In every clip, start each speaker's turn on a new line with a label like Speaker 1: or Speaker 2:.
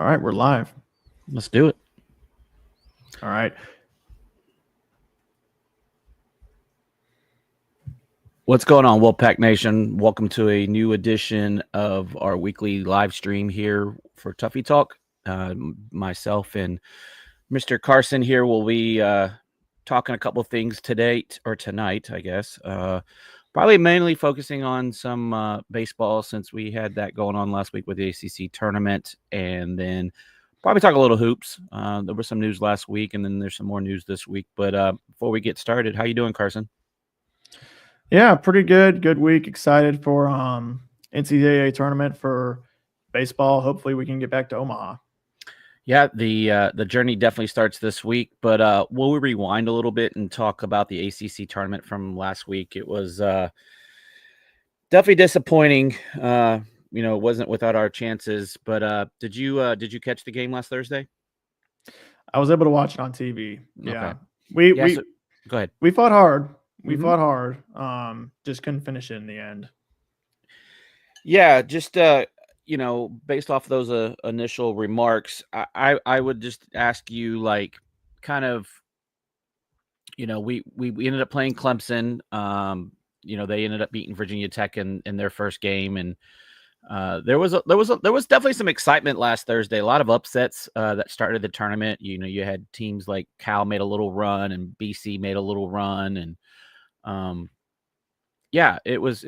Speaker 1: All right, we're live.
Speaker 2: Let's do it.
Speaker 1: All right.
Speaker 2: What's going on, Wolfpack Nation? Welcome to a new edition of our weekly live stream here for Tuffy Talk. Myself and Mr. Carson here will be talking a couple things today or tonight, I guess. Probably mainly focusing on some baseball since we had that going on last week with the ACC tournament, and then probably talk a little hoops. There was some news last week, and then there's some more news this week. But before we get started, how you doing, Carson?
Speaker 1: Yeah, pretty good. Good week. Excited for NCAA tournament for baseball. Hopefully, we can get back to Omaha.
Speaker 2: Yeah, the journey definitely starts this week, but we'll rewind a little bit and talk about the ACC tournament from last week. It was definitely disappointing. It wasn't without our chances. But did you catch the game last Thursday?
Speaker 1: I was able to watch it on TV. Yeah,
Speaker 2: Okay.
Speaker 1: we
Speaker 2: Go ahead.
Speaker 1: we fought hard. We
Speaker 2: Mhm.
Speaker 1: fought hard. Just couldn't finish it in the end.
Speaker 2: Yeah, just based off those initial remarks, I would just ask you, like, kind of, we ended up playing Clemson. They ended up beating Virginia Tech in their first game, and there was definitely some excitement last Thursday. A lot of upsets that started the tournament. You had teams like Cal made a little run, and BC made a little run, and yeah, it was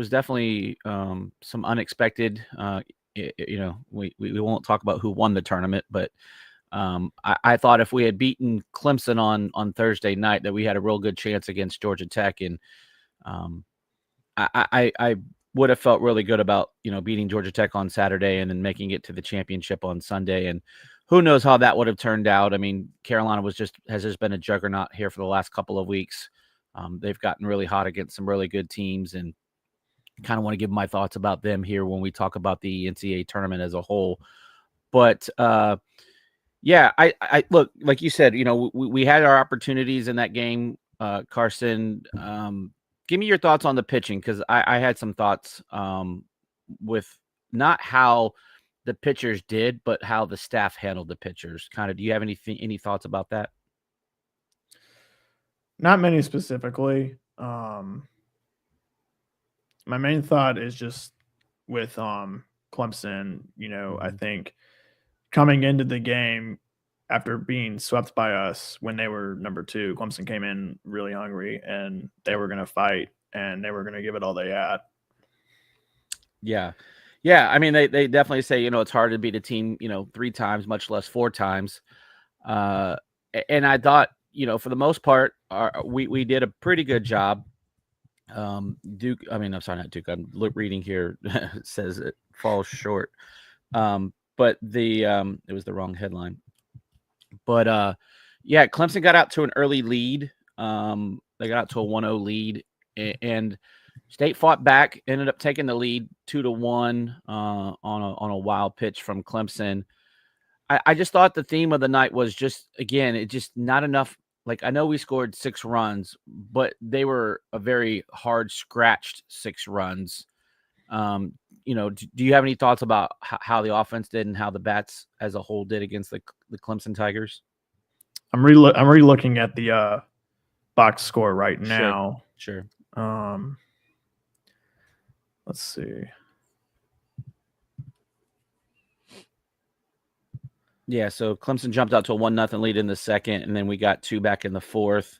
Speaker 2: definitely some unexpected. We won't talk about who won the tournament, but I thought if we had beaten Clemson on Thursday night, that we had a real good chance against Georgia Tech, and I would have felt really good about beating Georgia Tech on Saturday and then making it to the championship on Sunday. And who knows how that would have turned out. I mean, Carolina has just been a juggernaut here for the last couple of weeks. They've gotten really hot against some really good teams, and kind of want to give my thoughts about them here when we talk about the NCAA tournament as a whole. But yeah, I look, like you said, we had our opportunities in that game, Carson. Give me your thoughts on the pitching, because I had some thoughts with not how the pitchers did, but how the staff handled the pitchers. Kind of, do you have any thoughts about that?
Speaker 1: Not many specifically. My main thought is just with Clemson. I think coming into the game after being swept by us when they were number 2, Clemson came in really hungry and they were going to fight and they were going to give it all they had.
Speaker 2: Yeah. Yeah. I mean, they definitely say, it's hard to beat a team, 3 times, much less 4 times. And I thought, for the most part, we did a pretty good job. Duke, I mean, I'm sorry, not Duke. I'm reading here. It says it falls short. But it was the wrong headline. But yeah, Clemson got out to an early lead. They got out to a 1-0 lead, and State fought back, ended up taking the lead 2-1 on a wild pitch from Clemson. I just thought the theme of the night was just, again, it just not enough. Like, I know we scored 6 runs, but they were a very hard scratched 6 runs. Do you have any thoughts about how the offense did and how the bats as a whole did against the Clemson Tigers?
Speaker 1: I'm re-looking at the box score right now.
Speaker 2: Sure.
Speaker 1: Let's see.
Speaker 2: Yeah, so Clemson jumped out to a 1-0 lead in the second, and then we got 2 back in the fourth.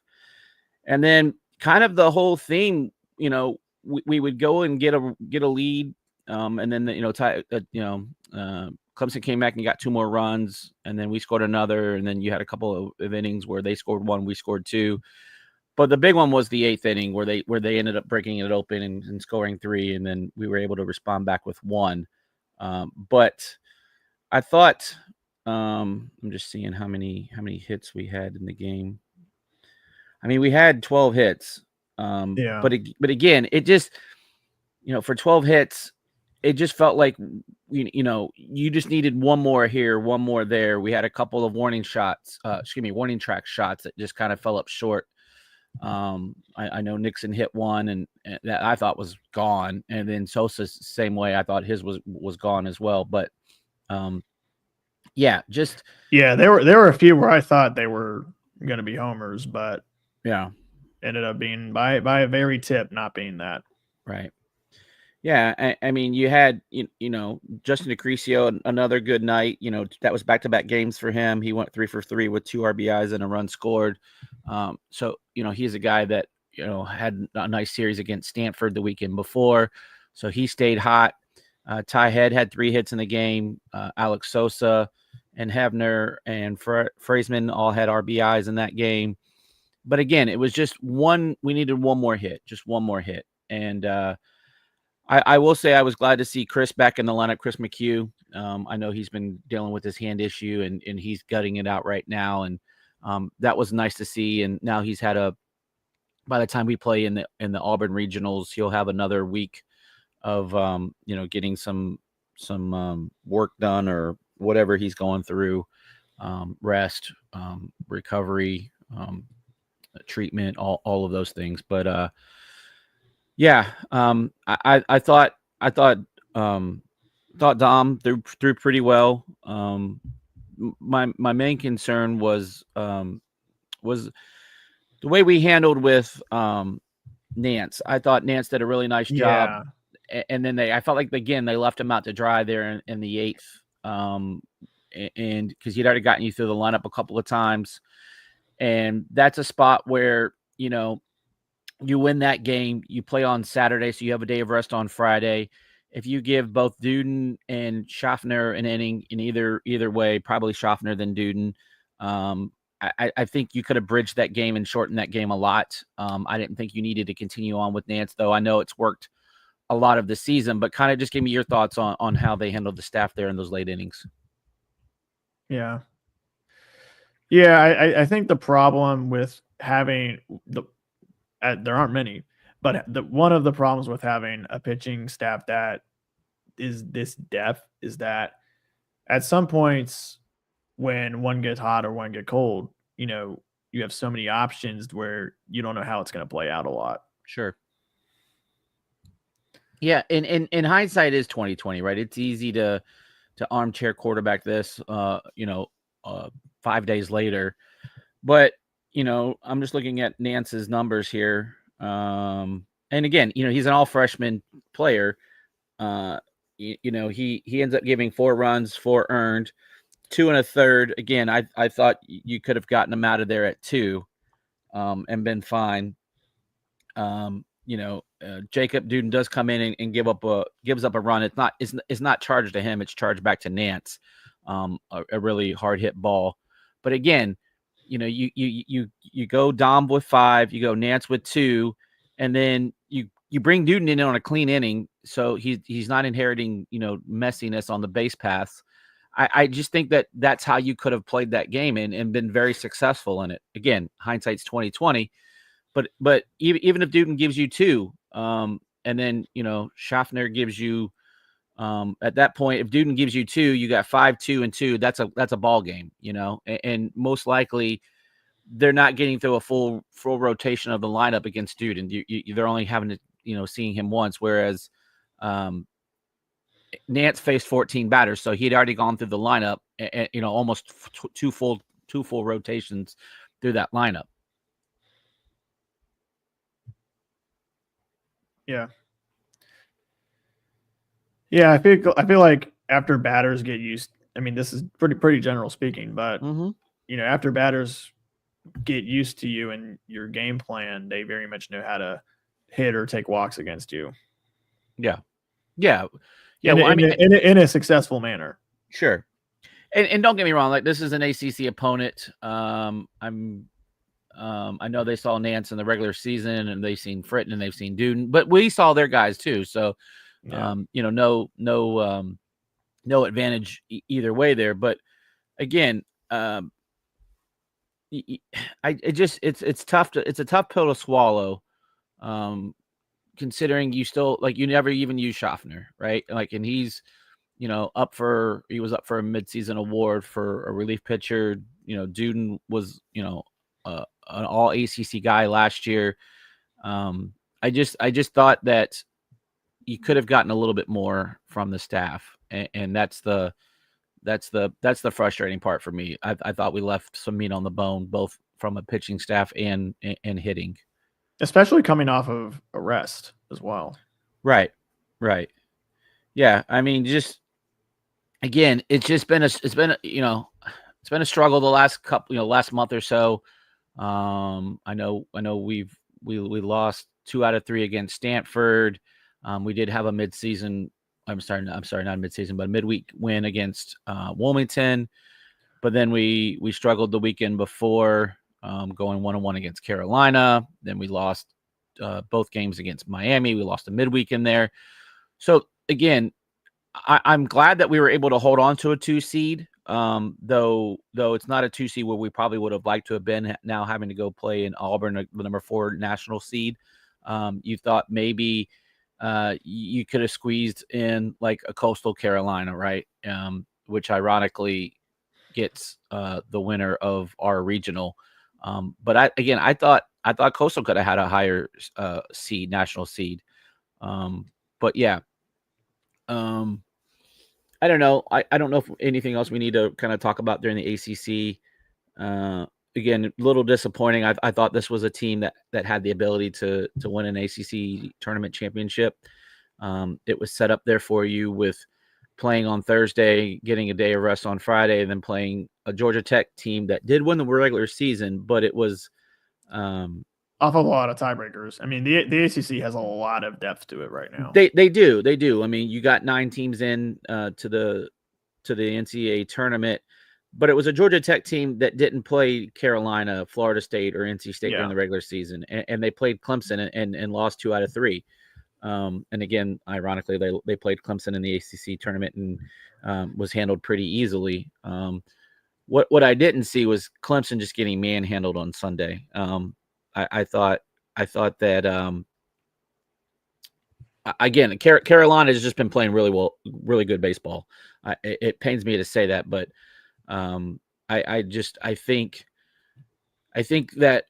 Speaker 2: And then kind of the whole theme, we would go and get a lead, and then Clemson came back and got 2 more runs, and then we scored another, and then you had a couple of innings where they scored 1, we scored 2. But the big one was the 8th inning where they ended up breaking it open and scoring 3, and then we were able to respond back with 1. But I thought, I'm just seeing how many hits we had in the game. I mean, we had 12 hits.
Speaker 1: Yeah.
Speaker 2: But again, it just, for 12 hits, it just felt like, you just needed one more here, one more there. We had a couple of warning track shots that just kind of fell up short. I know Nixon hit one, and that I thought was gone. And then Sosa's same way. I thought his was gone as well. But Yeah, just
Speaker 1: there were a few where I thought they were going to be homers, but
Speaker 2: yeah,
Speaker 1: ended up being by a very tip not being that.
Speaker 2: right. Yeah, I mean, you had Justin Acrisio, another good night. That was back-to-back games for him. He went 3 for 3 with 2 RBIs and a run scored. So he's a guy that had a nice series against Stanford the weekend before, so he stayed hot. Ty Head had 3 hits in the game. Alex Sosa and Hebner and Fraisman all had RBIs in that game. But again, it was just one. We needed one more hit, just one more hit, and I will say I was glad to see Chris back in the lineup, Chris McHugh. I know he's been dealing with his hand issue and he's gutting it out right now. And that was nice to see. And now he's had by the time we play in the Auburn regionals, he'll have another week of, getting some work done or whatever he's going through, rest, recovery, treatment, all of those things. But, yeah, I thought Dom threw pretty well. My main concern was the way we handled with Nance. I thought Nance did a really nice job, and then I felt like again they left him out to dry there in the 8th, and because he'd already gotten you through the lineup a couple of times, and that's a spot where you win that game, you play on Saturday, so you have a day of rest on Friday. If you give both Duden and Schaffner an inning in either way, probably Schaffner than Duden, I think you could have bridged that game and shortened that game a lot. I didn't think you needed to continue on with Nance, though. I know it's worked a lot of the season, but kind of just give me your thoughts on how they handled the staff there in those late innings.
Speaker 1: Yeah. Yeah, I think the problem with having there aren't many, but one of the problems with having a pitching staff that is this depth is that at some points when one gets hot or one get cold, you have so many options where you don't know how it's going to play out a lot.
Speaker 2: Sure. Yeah, in hindsight is 2020, right? It's easy to armchair quarterback this, 5 days later. But, I'm just looking at Nance's numbers here. And again, he's an all freshman player. He ends up giving 4 runs, 4 earned, 2 1/3. Again, I thought you could have gotten him out of there at 2, and been fine. Jacob Duden does come in and gives up a run. It's not charged to him. It's charged back to Nance. A really hard hit ball. But again, you go Dom with 5, you go Nance with 2, and then you bring Duden in on a clean inning, so he's not inheriting messiness on the base paths. I just think that's how you could have played that game and been very successful in it. Again, hindsight's 2020, but even if Duden gives you 2, and then Schaffner gives you at that point, if Duden gives you 2, you got 5, 2, and 2. That's a ball game, and most likely they're not getting through a full rotation of the lineup against Duden. They're only having to seeing him once, whereas Nance faced 14 batters, so he'd already gone through the lineup, and almost two full rotations through that lineup.
Speaker 1: Yeah. Yeah, I feel like after batters get used, I mean, this is pretty general speaking, but after batters get used to you and your game plan, they very much know how to hit or take walks against you.
Speaker 2: Yeah.
Speaker 1: In a successful manner.
Speaker 2: Sure. And don't get me wrong, like this is an ACC opponent. I know they saw Nance in the regular season, and they've seen Fritton and they've seen Duden, but we saw their guys too. So, no advantage either way there. But again, it's tough it's a tough pill to swallow. Considering you still you never even use Schaffner, right? And he's, he was up for a midseason award for a relief pitcher. Duden was, an all ACC guy last year. I just thought that you could have gotten a little bit more from the staff, and that's the That's the frustrating part for me. I thought we left some meat on the bone, both from a pitching staff and hitting,
Speaker 1: especially coming off of a rest as well.
Speaker 2: Right. Yeah, I mean, just again, it's been a struggle the last last month or so. I know we lost 2 out of 3 against Stanford. We did have a midseason. I'm sorry, not midseason, but a midweek win against Wilmington. But then we struggled the weekend before, going 1-1 against Carolina. Then we lost both games against Miami. We lost a midweek in there. So again, I'm glad that we were able to hold on to a 2 seed. Though it's not a 2 seed where we probably would have liked to have been, now having to go play in Auburn, the number 4 national seed. You thought maybe you could have squeezed in like a Coastal Carolina, right? Which ironically gets the winner of our regional. But I thought Coastal could have had a higher seed, national seed. But yeah. I don't know. I don't know if anything else we need to kind of talk about during the ACC. Again, a little disappointing. I thought this was a team that had the ability to win an ACC tournament championship. It was set up there for you with playing on Thursday, getting a day of rest on Friday, and then playing a Georgia Tech team that did win the regular season, but it was
Speaker 1: off of a lot of tiebreakers. I mean, the ACC has a lot of depth to it right now.
Speaker 2: They do. I mean, you got 9 teams in to the NCAA tournament, but it was a Georgia Tech team that didn't play Carolina, Florida State, or NC State during the regular season, and they played Clemson and lost 2 out of 3. And again, ironically, they played Clemson in the ACC tournament and was handled pretty easily. What I didn't see was Clemson just getting manhandled on Sunday. I thought that again, Carolina has just been playing really good baseball. It pains me to say that, but I think that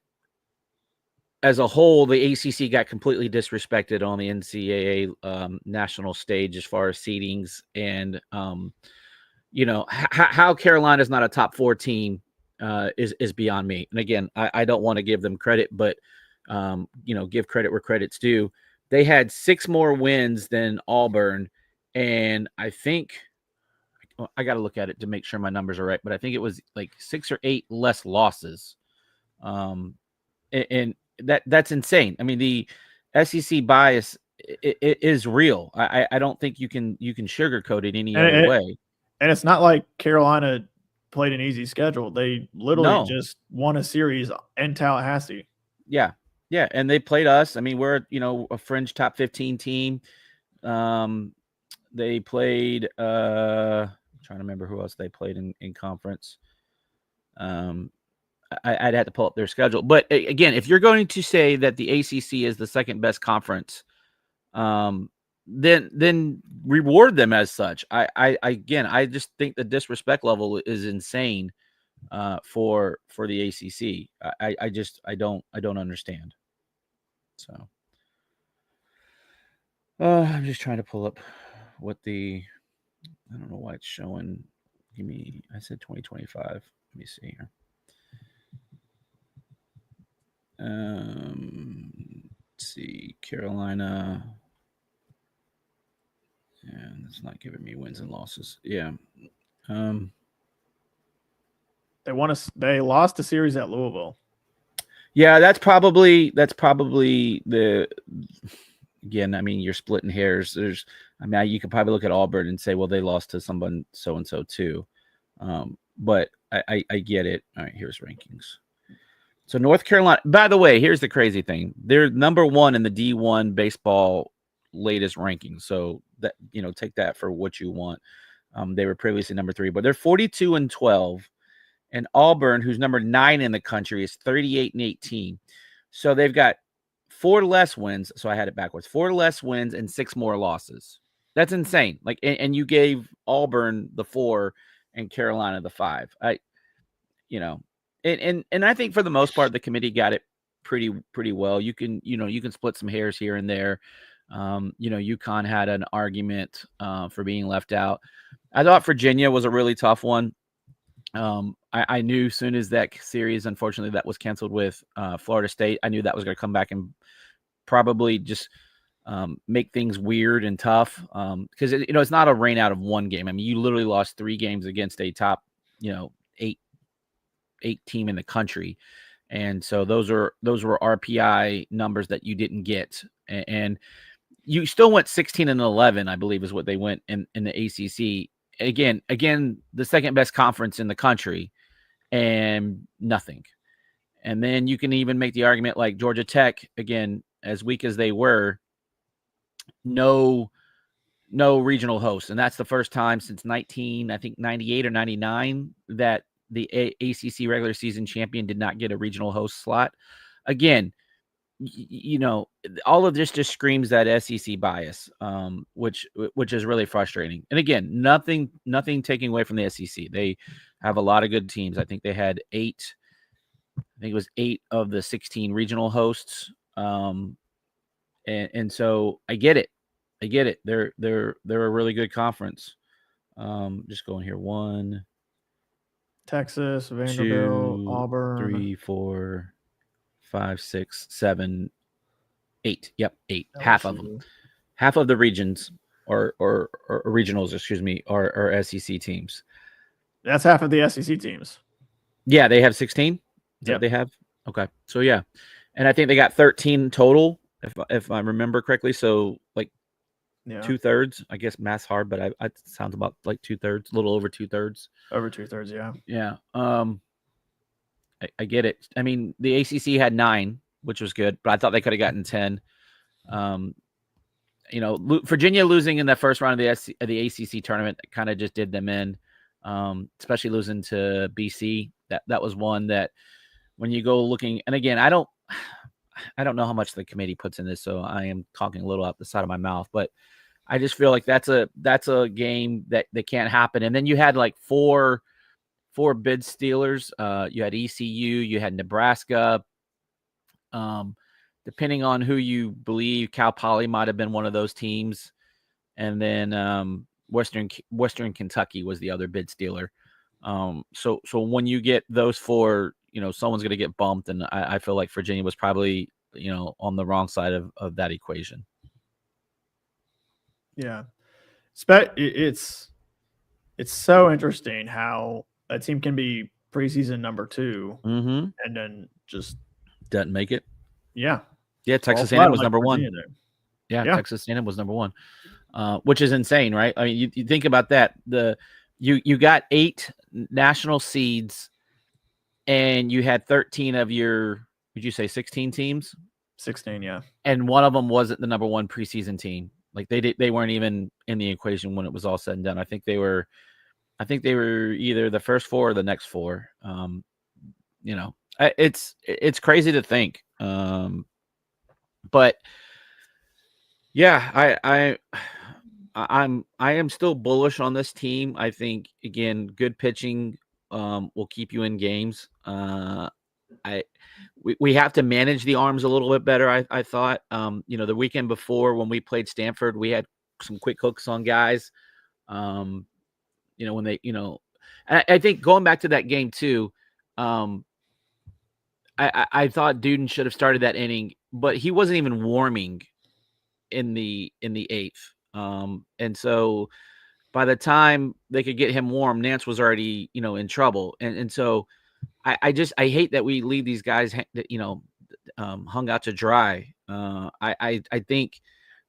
Speaker 2: as a whole, the ACC got completely disrespected on the NCAA national stage as far as seedings, and how Carolina is not a top 4 team is beyond me. And again, I don't want to give them credit, but give credit where credit's due. They had 6 more wins than Auburn, and I think I got to look at it to make sure my numbers are right, but I think it was like 6 or 8 less losses. And that's insane. I mean, the SEC bias it is real. I don't think you can sugarcoat it any other way.
Speaker 1: And it's not like Carolina played an easy schedule. They literally just won a series in Tallahassee.
Speaker 2: Yeah, and they played us. I mean, we're a fringe top 15 team. They played. I'm trying to remember who else they played in conference. I'd have to pull up their schedule. But again, if you're going to say that the ACC is the second best conference, then reward them as such. I just think the disrespect level is insane for the ACC. I don't understand. So I'm just trying to pull up what I don't know why it's showing. I said 2025. Let me see here. Let's see, Carolina. Yeah, it's not giving me wins and losses. Yeah.
Speaker 1: They lost a series at Louisville.
Speaker 2: Yeah, that's probably the. Again, I mean, you're splitting hairs. You could probably look at Auburn and say, well, they lost to someone so and so too. But I get it. All right, here's rankings. So North Carolina, by the way, here's the crazy thing. They're number 1 in the D1 baseball latest rankings. So that, take that for what you want. They were previously number 3, but they're 42-12. And Auburn, who's number 9 in the country, is 38-18. So they've got 4 less wins. So I had it backwards. 4 less wins and 6 more losses. That's insane. Like, and you gave Auburn the 4 and Carolina the 5. And I think for the most part, the committee got it pretty well. You can split some hairs here and there. UConn had an argument for being left out. I thought Virginia was a really tough one. I knew as soon as that series, unfortunately, that was canceled with Florida State, I knew that was going to come back and probably just make things weird and tough. Because it's not a rain out of one game. I mean, you literally lost 3 games against a top, eight team in the country, and so those were RPI numbers that you didn't get, and you still went 16-11, I believe, is what they went in the ACC. Again, the second best conference in the country, and nothing. And then you can even make the argument like Georgia Tech, again, as weak as they were, no regional host. And that's the first time since 98 or 99 that the ACC regular season champion did not get a regional host slot. Again, all of this just screams that SEC bias, which is really frustrating. And again, nothing taking away from the SEC. They have a lot of good teams. I think they had 8. I think it was 8 of the 16 regional hosts. And so I get it. They're a really good conference. Just going here. 1,
Speaker 1: Texas, Vanderbilt,
Speaker 2: 2,
Speaker 1: Auburn,
Speaker 2: 3, 4, 5, 6, 7, 8. Yep, 8.
Speaker 1: LSU.
Speaker 2: Half of them. Half of the regions or regionals, excuse me, are SEC teams.
Speaker 1: That's half of the SEC teams.
Speaker 2: Yeah, they have 16. Is that what they have? Okay, so yeah, and I think they got 13 total, if I remember correctly. So like 2/3. I guess math's hard, but it sounds about like 2/3, a little over 2/3.
Speaker 1: Over 2/3, yeah.
Speaker 2: Yeah. I get it. I mean, the ACC had 9, which was good, but I thought they could have gotten 10. Virginia losing in the first round of the ACC tournament kind of just did them in, especially losing to BC. That was one that when you go looking, and again, I don't know how much the committee puts in this, so I am talking a little out the side of my mouth, but I just feel like that's a game that can't happen. And then you had like four bid stealers. You had ECU, you had Nebraska. Depending on who you believe, Cal Poly might have been one of those teams, and then Western Kentucky was the other bid stealer. So when you get those 4, someone's going to get bumped, and I feel like Virginia was probably on the wrong side of that equation.
Speaker 1: Yeah, it's so interesting how a team can be preseason number 2 and then just
Speaker 2: doesn't make it.
Speaker 1: Yeah.
Speaker 2: Texas A&M was number 1. Yeah, Texas A&M was number 1, which is insane, right? I mean, you think about that. You got 8 national seeds, and you had 13 of your, would you say 16 teams?
Speaker 1: 16, yeah.
Speaker 2: And one of them wasn't the number 1 preseason team. Like they weren't even in the equation when it was all said and done. I think they were either the first 4 or the next 4. It's crazy to think. But yeah, I am still bullish on this team. I think, again, good pitching will keep you in games. We have to manage the arms a little bit better. I thought, the weekend before when we played Stanford, we had some quick hooks on guys. When they, I think going back to that game too, I thought Duden should have started that inning, but he wasn't even warming in the 8th. And so by the time they could get him warm, Nance was already, in trouble. And so I hate that we leave these guys, hung out to dry. I think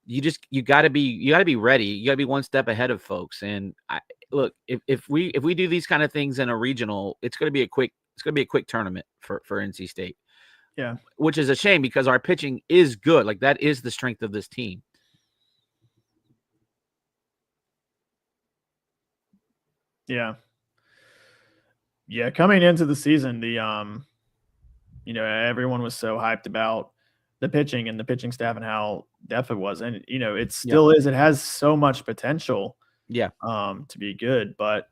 Speaker 2: you got to be ready. You got to be one step ahead of folks. And look, if we do these kind of things in a regional, it's going to be a quick tournament for NC State.
Speaker 1: Yeah.
Speaker 2: Which is a shame because our pitching is good. Like, that is the strength of this team.
Speaker 1: Yeah. Yeah. Coming into the season, everyone was so hyped about the pitching and the pitching staff and how depth it was. And, it still is. It has so much potential.
Speaker 2: Yeah.
Speaker 1: To be good. But,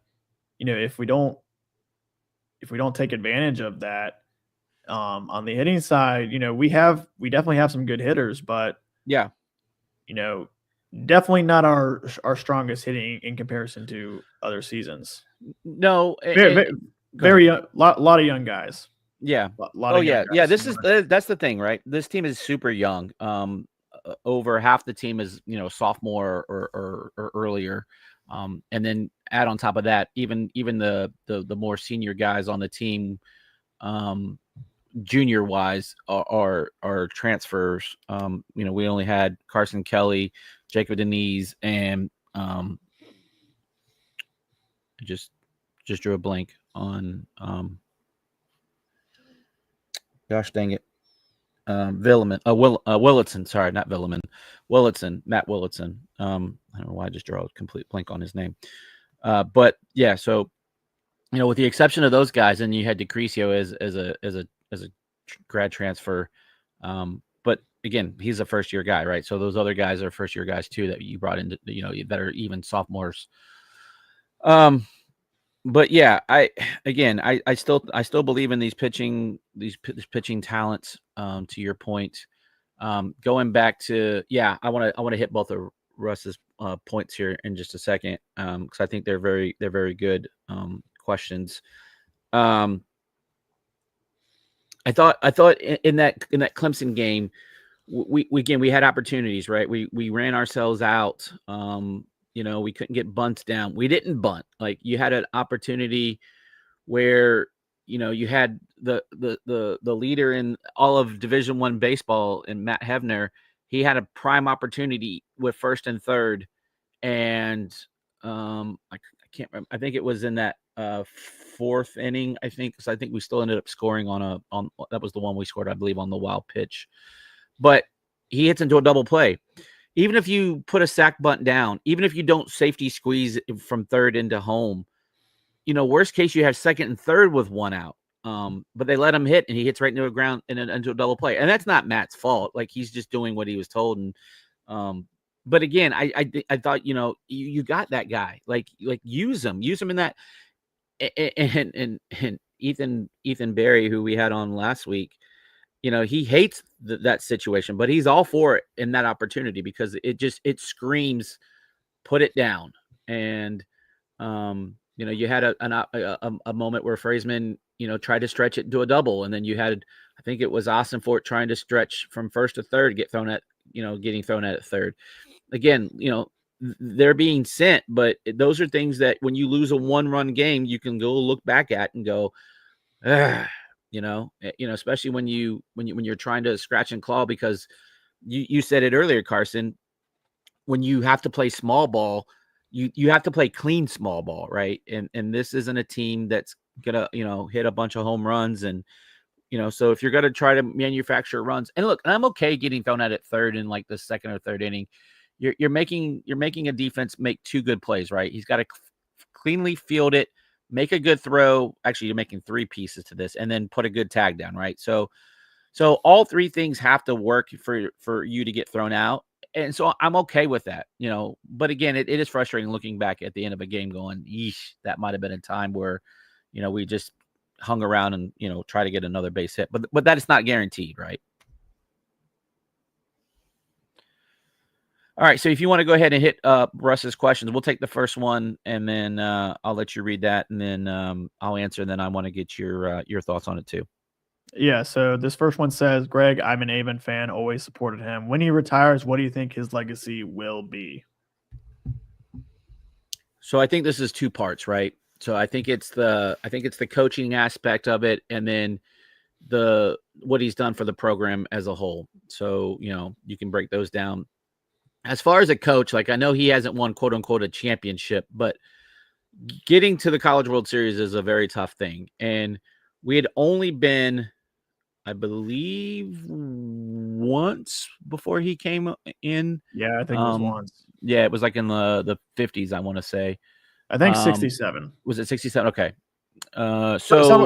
Speaker 1: if we don't take advantage of that, on the hitting side, we definitely have some good hitters, but
Speaker 2: yeah,
Speaker 1: definitely not our strongest hitting in comparison to other seasons.
Speaker 2: No,
Speaker 1: Very lot of young guys.
Speaker 2: Yeah.
Speaker 1: Lot of young guys.
Speaker 2: Yeah. That's the thing, right? This team is super young. Over half the team is sophomore or earlier, and then add on top of that, even the more senior guys on the team, junior wise, are transfers. We only had Carson Kelly, Jacob Denise, and just drew a blank on gosh dang it. Willitson, sorry, not Villeman. Willitson, Matt Willitson. I don't know why I just draw a complete blank on his name. But yeah, so with the exception of those guys, and you had DeCrisio as a grad transfer. But again, he's a first year guy, right? So those other guys are first year guys too that you brought into, that are even sophomores. But yeah, I still believe in these pitching talents. To your point, going back to I want to hit both of Russ's points here in just a second, because I think they're very good questions. I thought in that Clemson game, we had opportunities, right? We ran ourselves out. We couldn't get bunts down. We didn't bunt. Like, you had an opportunity where, you had the leader in all of Division I baseball, in Matt Hevner. He had a prime opportunity with first and third. And I can't remember. I think it was in that fourth inning, I think, because I think we still ended up scoring on that was the one we scored, I believe, on the wild pitch. But he hits into a double play. Even if you put a sack bunt down, even if you don't safety squeeze from third into home, worst case, you have second and third with one out. But they let him hit, and he hits right into the ground and into a double play. And that's not Matt's fault. Like, he's just doing what he was told. And but again, I thought, you got that guy. Like use him in that. And Ethan Berry, who we had on last week, he hates that situation, but he's all for it in that opportunity, because it screams, put it down. And, you had a moment where Frazeman, tried to stretch it into a double. And then you had, I think it was Austin Fort trying to stretch from first to third, getting thrown at third. Again, they're being sent, but those are things that when you lose a 1-run game, you can go look back at and go, especially when you're trying to scratch and claw, because you said it earlier, Carson, when you have to play small ball, you have to play clean small ball, right? And this isn't a team that's gonna, hit a bunch of home runs. And, so if you're going to try to manufacture runs, and look, I'm okay getting thrown at third in like the second or third inning, you're making a defense make 2 good plays, right? He's got to cleanly field it, make a good throw. Actually, you're making 3 pieces to this, and then put a good tag down, right? So all 3 things have to work for you to get thrown out. And so I'm okay with that, but again, it is frustrating looking back at the end of a game going, yeesh, that might've been a time where, we just hung around and, try to get another base hit, but that is not guaranteed, right? All right, so if you want to go ahead and hit Russ's questions, we'll take the first one, and then I'll let you read that, and then I'll answer, and then I want to get your thoughts on it too.
Speaker 1: Yeah, so this first one says, Greg, I'm an Avon fan, always supported him. When he retires, what do you think his legacy will be?
Speaker 2: So I think this is 2 parts, right? So I think it's the coaching aspect of it, and then what he's done for the program as a whole. So, you can break those down. As far as a coach, like, I know he hasn't won, quote unquote, a championship, but getting to the College World Series is a very tough thing. And we had only been, I believe, once before he came in.
Speaker 1: Yeah, I think it was once.
Speaker 2: Yeah, it was like in the 50s, I want to say.
Speaker 1: I think 67.
Speaker 2: Was it 67? Okay. So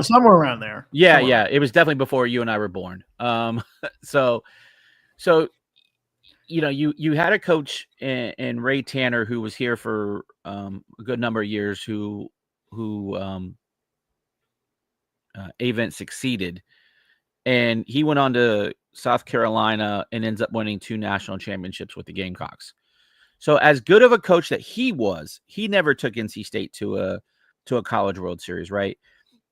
Speaker 1: somewhere around there.
Speaker 2: Yeah, yeah. It was definitely before you and I were born. So you had a coach in Ray Tanner who was here for a good number of years, who Avent succeeded, and he went on to South Carolina and ends up winning 2 national championships with the Gamecocks. So as good of a coach that he was, he never took NC State to a College World Series, right?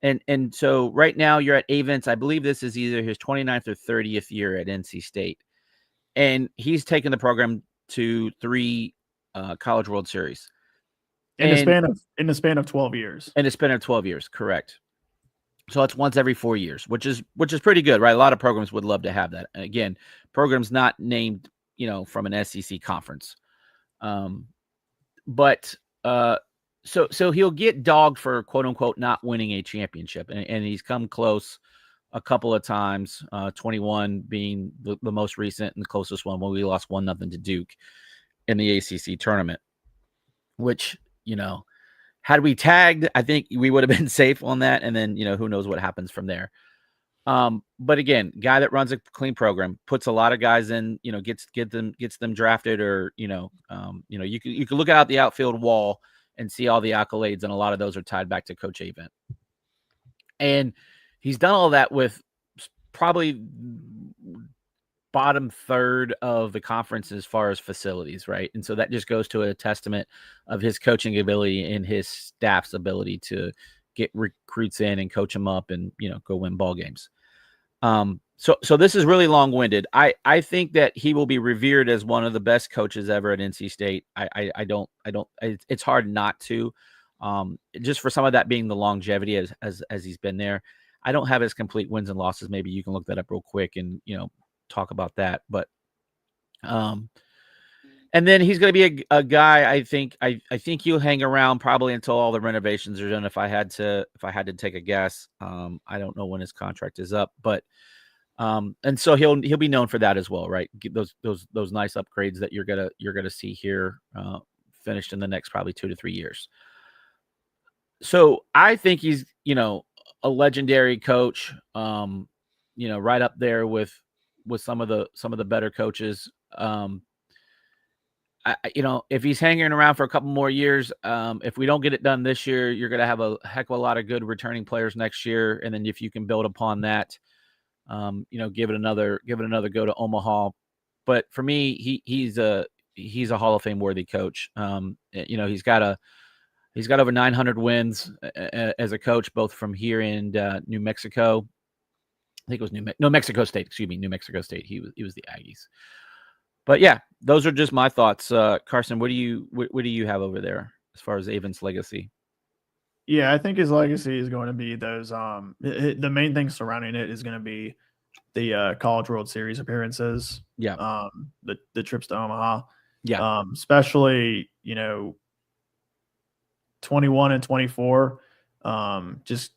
Speaker 2: And so right now you're at Avents. I believe this is either his 29th or 30th year at NC State. And he's taken the program to 3 College World Series.
Speaker 1: In the span of 12 years.
Speaker 2: In the span of 12 years, correct. So it's once every 4 years, which is pretty good, right? A lot of programs would love to have that. And again, programs not named, from an SEC conference. But so he'll get dogged for quote unquote not winning a championship, and he's come close a couple of times. 21 being the most recent and the closest one when we lost 1-0 to Duke in the ACC tournament. Which had we tagged, I think we would have been safe on that, and then who knows what happens from there. But again, guy that runs a clean program, puts a lot of guys in, gets them drafted, or you can look out the outfield wall and see all the accolades, and a lot of those are tied back to Coach Avent. And he's done all that with probably bottom third of the conference as far as facilities, right? And so that just goes to a testament of his coaching ability and his staff's ability to get recruits in and coach them up and go win ball games. So this is really long-winded. I think that he will be revered as one of the best coaches ever at NC State. It's hard not to, just for some of that being the longevity as he's been there. I don't have his complete wins and losses. Maybe you can look that up real quick and talk about that. But and then he's going to be a guy. I think he'll hang around probably until all the renovations are done. If I had to take a guess, I don't know when his contract is up, but and so he'll be known for that as well, right? Get those nice upgrades that you're gonna see here finished in the next probably 2 to 3 years. So I think he's a legendary coach, right up there with some of the better coaches. If he's hanging around for a couple more years, if we don't get it done this year, you're going to have a heck of a lot of good returning players next year. And then if you can build upon that, give it another go to Omaha. But for me, he's a Hall of Fame worthy coach. He's got over 900 wins as a coach, both from here and New Mexico. I think it was New Mexico State. Excuse me, New Mexico State. He was the Aggies. But yeah, those are just my thoughts. Carson, what do you have over there as far as Avent's legacy?
Speaker 1: Yeah, I think his legacy is going to be those. The main thing surrounding it is going to be the College World Series appearances.
Speaker 2: Yeah.
Speaker 1: The trips to Omaha.
Speaker 2: Yeah.
Speaker 1: Especially 21 and 24. Just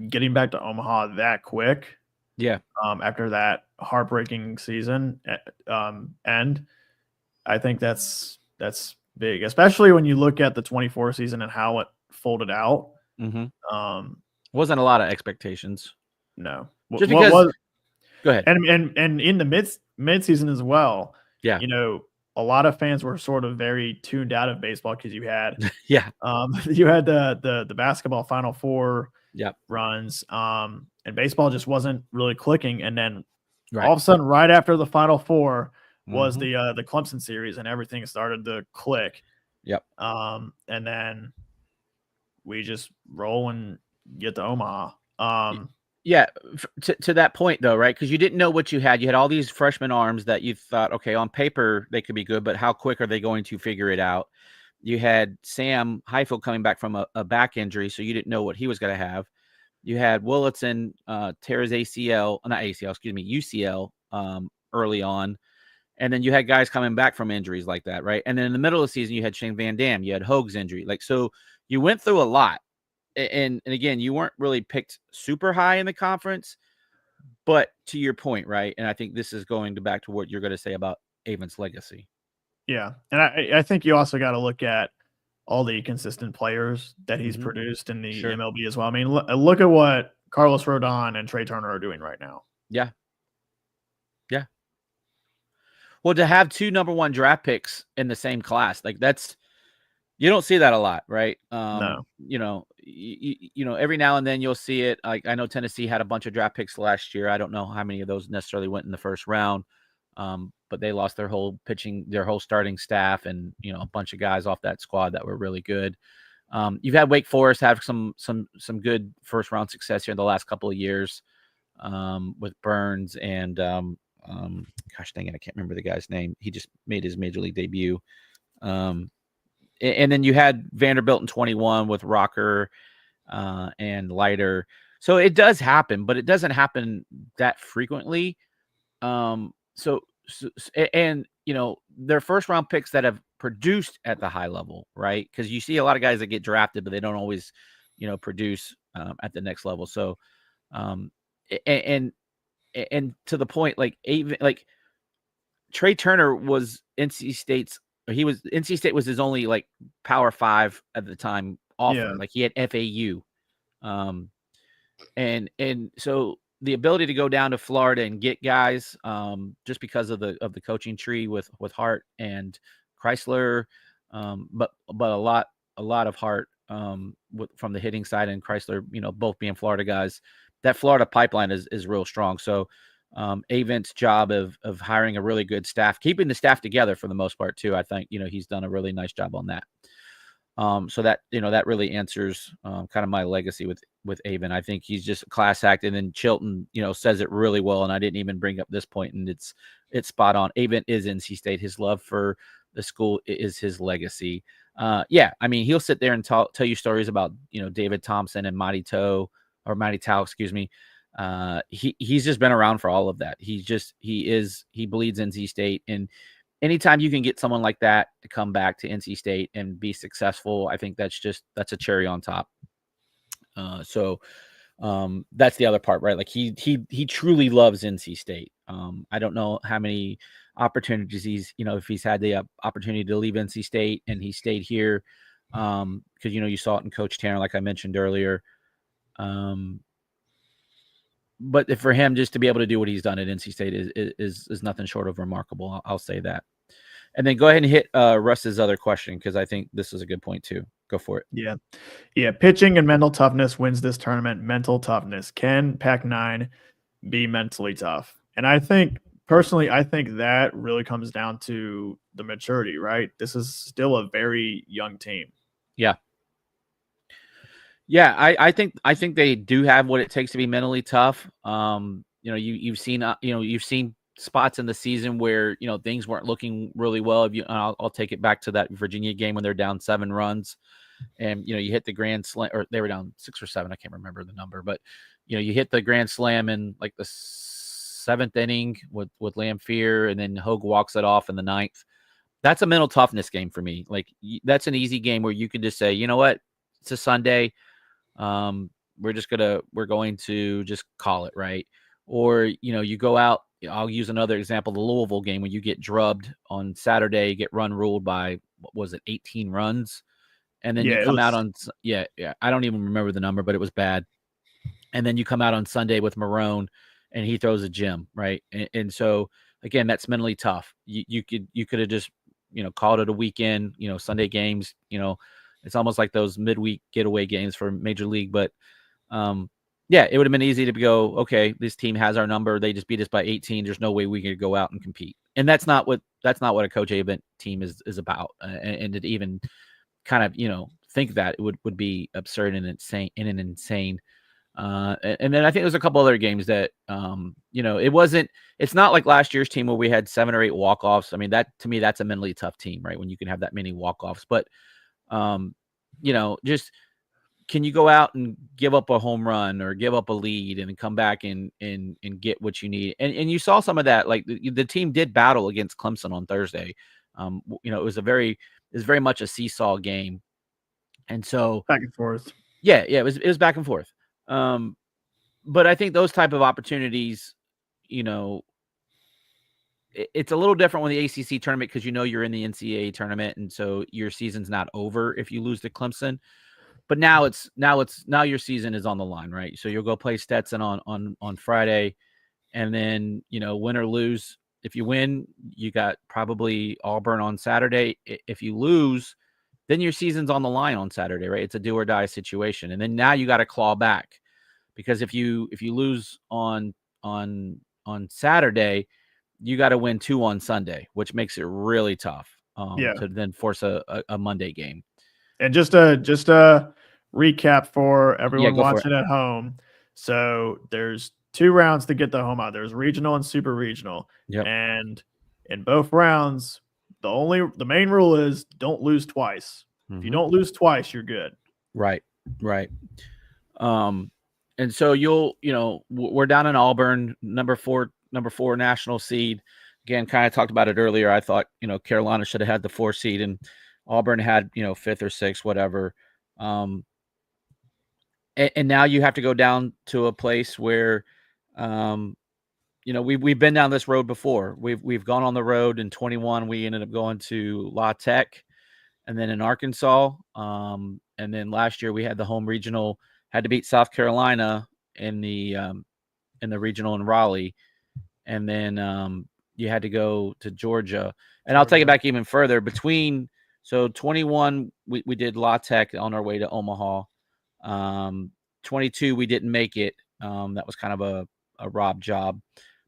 Speaker 1: getting back to Omaha that quick.
Speaker 2: Yeah.
Speaker 1: After that heartbreaking season end, I think that's big, especially when you look at the 24 season and how it folded out.
Speaker 2: Mm-hmm. Wasn't a lot of expectations.
Speaker 1: No,
Speaker 2: just because. Go ahead.
Speaker 1: And in the mid season as well.
Speaker 2: Yeah.
Speaker 1: A lot of fans were sort of very tuned out of baseball because you had
Speaker 2: you
Speaker 1: had the basketball Final Four runs, and baseball just wasn't really clicking. And then all of a sudden, right after the Final Four was the Clemson series, and everything started to click.
Speaker 2: Yep.
Speaker 1: And then we just roll and get to Omaha.
Speaker 2: Yeah, to that point though, right? Because you didn't know what you had. You had all these freshman arms that you thought, okay, on paper they could be good, but how quick are they going to figure it out? You had Sam Heifel coming back from a back injury, so you didn't know what he was going to have. You had Willitson tear his UCL early on, and then you had guys coming back from injuries like that, right? And then in the middle of the season, you had Shane Van Dam, you had Hogue's injury, so you went through a lot. And again, you weren't really picked super high in the conference, but to your point, right? And I think this is going back to what you're going to say about Avent's legacy.
Speaker 1: Yeah, and I think you also got to look at all the consistent players that he's produced in the MLB as well. I mean, look at what Carlos Rodon and Trey Turner are doing right now.
Speaker 2: Yeah. Yeah. Well, to have 2 number 1 draft picks in the same class, that's. You don't see that a lot, right?
Speaker 1: No.
Speaker 2: Every now and then you'll see it. I know Tennessee had a bunch of draft picks last year. I don't know how many of those necessarily went in the first round. But but they lost their whole starting staff, and a bunch of guys off that squad that were really good. You've had Wake Forest have some good first round success here in the last couple of years, with Burns and gosh dang it, I can't remember the guy's name. He just made his major league debut. And then you had Vanderbilt in 21 with Rocker and Leiter. So it does happen, but it doesn't happen that frequently. And their first round picks that have produced at the high level, right? Because you see a lot of guys that get drafted, but they don't always, produce at the next level. So, and to the point, like even like Trey Turner was NC State's. NC State was his only like Power 5 at the time offer.
Speaker 1: Yeah.
Speaker 2: Like he had FAU, and so the ability to go down to Florida and get guys, just because of the coaching tree with Hart and Chrysler, but a lot of Hart from the hitting side, and Chrysler, both being Florida guys. That Florida pipeline is real strong. So Avent's job of hiring a really good staff, keeping the staff together for the most part too. I think he's done a really nice job on that. So that that really answers kind of my legacy with Avent. I think he's just a class act, and then Chilton says it really well. And I didn't even bring up this point, and it's spot on. Avent is NC State. His love for the school is his legacy. Yeah, I mean, he'll sit there and tell you stories about David Thompson and Matty Tao, excuse me. He's just been around for all of that. He bleeds NC State, and anytime you can get someone like that to come back to NC State and be successful, I think that's a cherry on top. So that's the other part, right? Like he truly loves NC State. I don't know how many opportunities if he's had the opportunity to leave NC State and he stayed here, because you saw it in Coach Tanner, like I mentioned earlier. But for him just to be able to do what he's done at NC State is nothing short of remarkable. I'll say that. And then go ahead and hit Russ's other question, because I think this is a good point too. Go for it.
Speaker 1: Yeah. Pitching and mental toughness wins this tournament. Mental toughness. Can Pac-9 be mentally tough? And I think that really comes down to the maturity, right? This is still a very young team.
Speaker 2: Yeah. Yeah, I think they do have what it takes to be mentally tough. You've seen spots in the season where things weren't looking really well. I'll take it back to that Virginia game when they're down 7 runs, and you hit the grand slam, or they were down 6 or 7. I can't remember the number, but you hit the grand slam in like the 7th inning with Lamphere, and then Hogue walks it off in the 9th. That's a mental toughness game for me. Like that's an easy game where you can just say, you know what, it's a Sunday. We're going to just call it, right? Or, you go out, I'll use another example, the Louisville game, when you get drubbed on Saturday, you get run ruled by, 18 runs. And then you come out on, I don't even remember the number, but it was bad. And then you come out on Sunday with Marone and he throws a gem, right? And so again, that's mentally tough. You could have just, called it a weekend, Sunday games, it's almost like those midweek getaway games for Major League. But it would have been easy to go, okay, this team has our number. They just beat us by 18. There's no way we could go out and compete. And that's not what a Coach Avent team is about. And to even kind of, think that it would be absurd and insane and then I think there's a couple other games that, it's not like last year's team where we had 7 or 8 walk-offs. I mean, that to me, that's a mentally tough team, right? When you can have that many walk-offs, but just can you go out and give up a home run or give up a lead and come back and get what you need? And you saw some of that, like the team did battle against Clemson on Thursday. It was very much a seesaw game. And so
Speaker 1: back and forth.
Speaker 2: Yeah, it was back and forth. But I think those type of opportunities, it's a little different when the ACC tournament, because you're in the NCAA tournament, and so your season's not over if you lose to Clemson. But now your season is on the line, right? So you'll go play Stetson on Friday, and then win or lose. If you win, you got probably Auburn on Saturday. If you lose, then your season's on the line on Saturday, right? It's a do or die situation, and then now you got to claw back, because if you lose on Saturday, you got to win 2 on Sunday, which makes it really tough to then force a Monday game.
Speaker 1: And just a recap for everyone
Speaker 2: go for
Speaker 1: watching at home. So there's 2 rounds to get the home out. There's regional and super regional.
Speaker 2: Yep.
Speaker 1: And in both rounds, the main rule is don't lose twice. If you don't lose twice, you're good.
Speaker 2: Right. And so we're down in Auburn, number four national seed. Again, kind of talked about it earlier. I thought, Carolina should have had the 4 seed and Auburn had, 5th or 6th, whatever. And now you have to go down to a place where, we've been down this road before. We've gone on the road in 21. We ended up going to La Tech and then in Arkansas. And then last year we had the home regional, had to beat South Carolina in the regional in Raleigh. And then you had to go to Georgia. And I'll take it back even further. So 21, we did La Tech on our way to Omaha. 22, we didn't make it. That was kind of a Rob job.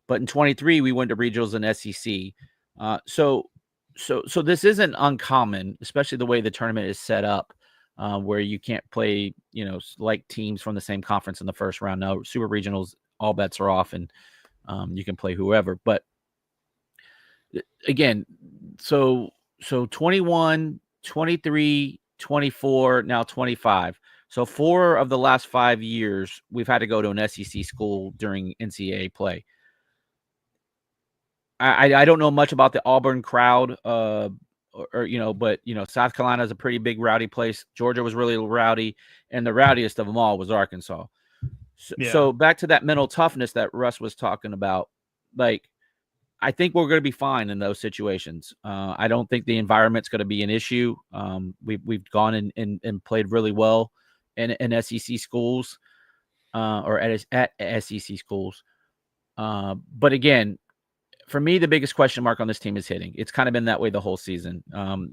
Speaker 2: But in 23, we went to regionals and SEC. So this isn't uncommon, especially the way the tournament is set up, where you can't play, like teams from the same conference in the first round. Now, super regionals, all bets are off, and you can play whoever. But again, so 21, 23, 24, now 25. So 4 of the last 5 years, we've had to go to an SEC school during NCAA play. I don't know much about the Auburn crowd, but South Carolina is a pretty big rowdy place. Georgia was really rowdy, and the rowdiest of them all was Arkansas. So back to that mental toughness that Russ was talking about, like, I think we're going to be fine in those situations. I don't think the environment's going to be an issue. We've gone and played really well in SEC schools, or at SEC schools. But again, for me, the biggest question mark on this team is hitting. It's kind of been that way the whole season.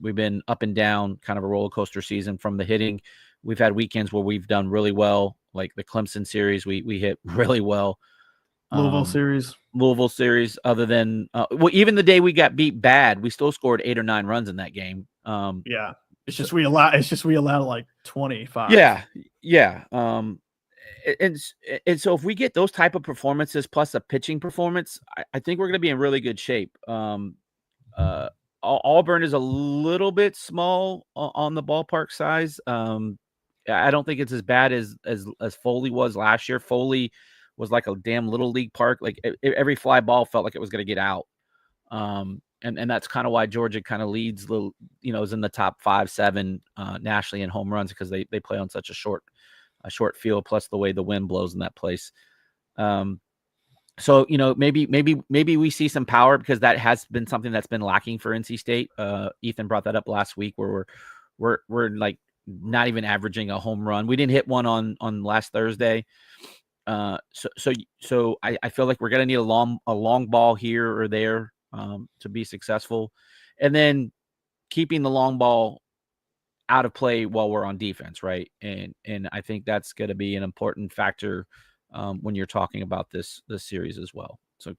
Speaker 2: We've been up and down, kind of a roller coaster season from the hitting. We've had weekends where we've done really well, like the Clemson series. We hit really well.
Speaker 1: Louisville series.
Speaker 2: Other than even the day we got beat bad, we still scored 8 or 9 runs in that game.
Speaker 1: It's just we allowed like 25.
Speaker 2: Yeah. And so if we get those type of performances plus a pitching performance, I think we're going to be in really good shape. Auburn is a little bit small on the ballpark size. I don't think it's as bad as Foley was last year. Foley was like a damn little league park. Like every fly ball felt like it was going to get out. And that's kind of why Georgia kind of leads, is in the top 5, 7 nationally in home runs, because they play on such a short field, plus the way the wind blows in that place. So maybe we see some power, because that has been something that's been lacking for NC State. Ethan brought that up last week, where we're like not even averaging a home run. We didn't hit one on last Thursday. So I feel like we're gonna need a long ball here or there to be successful, and then keeping the long ball out of play while we're on defense, right? And I think that's going to be an important factor when you're talking about this series as well. So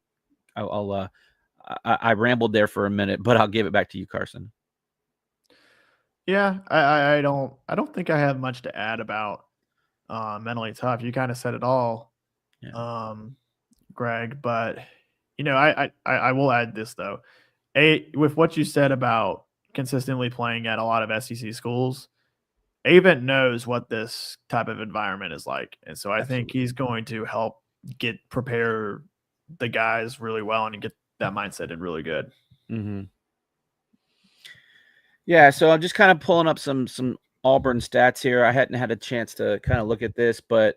Speaker 2: I rambled there for a minute, but I'll give it back to you, Carson.
Speaker 1: Yeah, I don't think I have much to add about mentally tough. You kind of said it all, Greg. But I will add this though. With what you said about consistently playing at a lot of SEC schools, Avent knows what this type of environment is like, and so I think he's going to help prepare the guys really well and get that mindset in really good.
Speaker 2: Mm-hmm. Yeah, so I'm just kind of pulling up some Auburn stats here. I hadn't had a chance to kind of look at this, but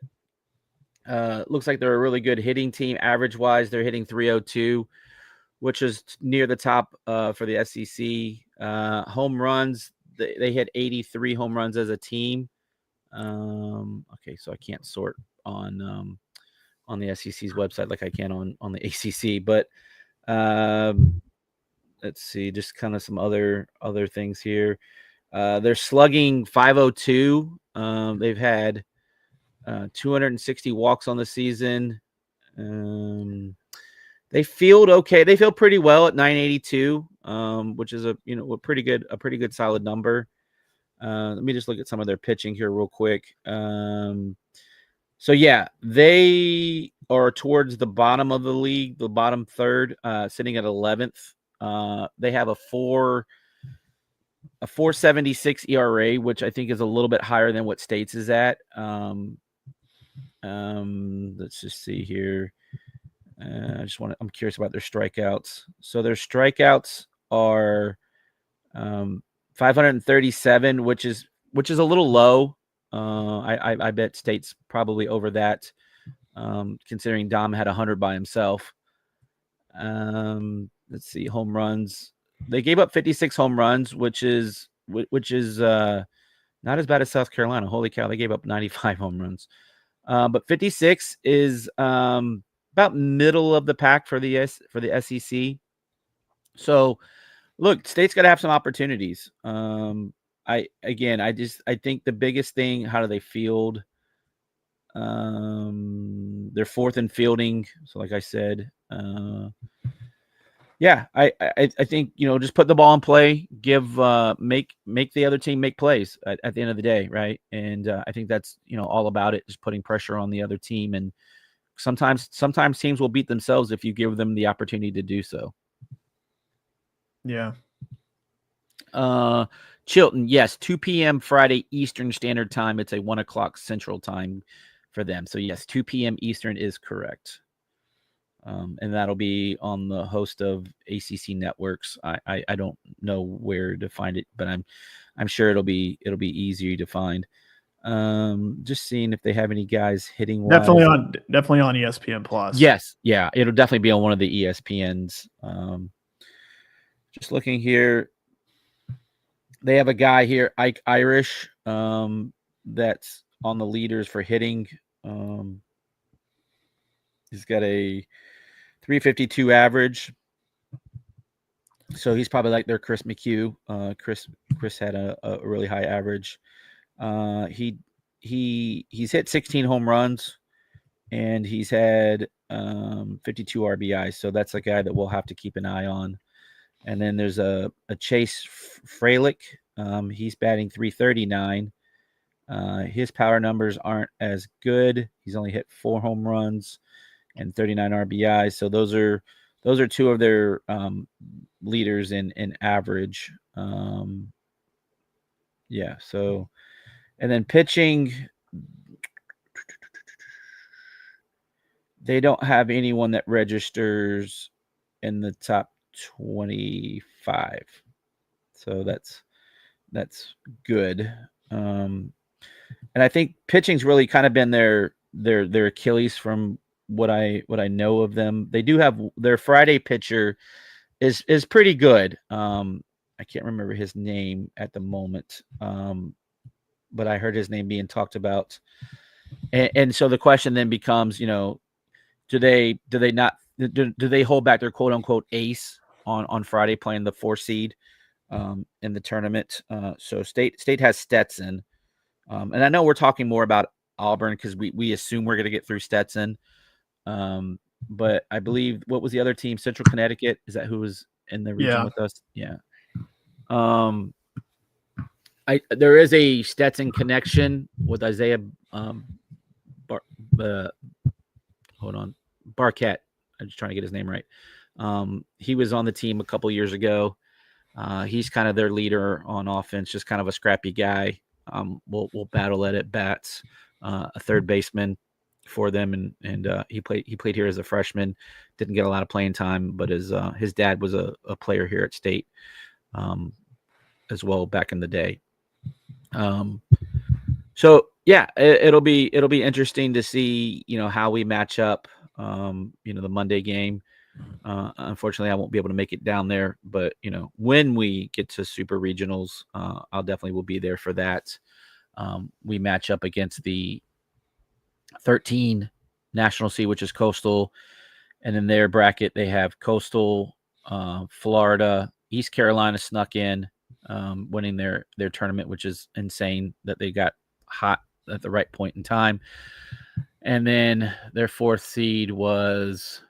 Speaker 2: looks like they're a really good hitting team. Average-wise, they're hitting .302, which is near the top for the SEC. Home runs, they hit 83 home runs as a team. Okay, so I can't sort on the SEC's website like I can on the ACC, but let's see, just kind of some other things here. They're slugging .502. They've had 260 walks on the season. They They field okay. They feel pretty well at 982, which is a pretty good solid number. Let me just look at some of their pitching here real quick. So yeah, they are towards the bottom of the league, the bottom third, sitting at 11th. They have a 4.76 ERA, which I think is a little bit higher than what States is at. Let's just see here. I'm curious about their strikeouts. So their strikeouts are 537, which is a little low. I bet State's probably over that, considering Dom had 100 by himself. Let's see, home runs. They gave up 56 home runs, which is not as bad as South Carolina. Holy cow, they gave up 95 home runs. But 56 is about middle of the pack for the SEC. So, look, State's got to have some opportunities. I think the biggest thing, how do they field? They're fourth in fielding. So, like I said, yeah, I think, just put the ball in play, make the other team make plays at the end of the day, right? And I think that's all about it, just putting pressure on the other team. And sometimes teams will beat themselves if you give them the opportunity to do so.
Speaker 1: Yeah.
Speaker 2: Chilton, yes, 2 p.m. Friday Eastern Standard Time. It's a 1 o'clock Central Time for them. So yes, 2 p.m. Eastern is correct. And that'll be on the host of ACC networks. I don't know where to find it, but I'm sure it'll be easier to find. Just seeing if they have any guys hitting.
Speaker 1: Definitely on ESPN Plus.
Speaker 2: Yes, yeah, it'll definitely be on one of the ESPNs. Just looking here, they have a guy here, Ike Irish, that's on the leaders for hitting. He's got a 352 average. So he's probably like their Chris McHugh. Chris had a really high average. He's hit 16 home runs, and he's had 52 RBIs. So that's a guy that we'll have to keep an eye on. And then there's a Chase Fralick. He's batting 339. His power numbers aren't as good. He's only hit 4 home runs and 39 RBIs. So those are two of their leaders in average. Yeah. So, and then pitching, they don't have anyone that registers in the top 25. So that's good. And I think pitching's really kind of been their Achilles from what I know of them. They do have their Friday pitcher is pretty good. I can't remember his name at the moment. But I heard his name being talked about. And so the question then becomes, do they hold back their quote unquote ace on Friday playing the 4 seed in the tournament? So State has Stetson. And I know we're talking more about Auburn because we assume we're going to get through Stetson. But I believe, what was the other team? Central Connecticut. Is that who was in the region with us? Yeah. There is a Stetson connection with Isaiah Barquette. I'm just trying to get his name right. He was on the team a couple years ago. He's kind of their leader on offense, just kind of a scrappy guy. We'll battle at bats, a third baseman for them, and he played here as a freshman. Didn't get a lot of playing time, but his dad was a player here at State as well back in the day. So yeah, it'll be interesting to see how we match up. The Monday game. Unfortunately, I won't be able to make it down there, but when we get to super regionals, I'll definitely will be there for that. We match up against the 13 National C, which is Coastal, and in their bracket they have Coastal, Florida, East Carolina snuck in, winning their tournament, which is insane that they got hot at the right point in time. And then their 4th seed was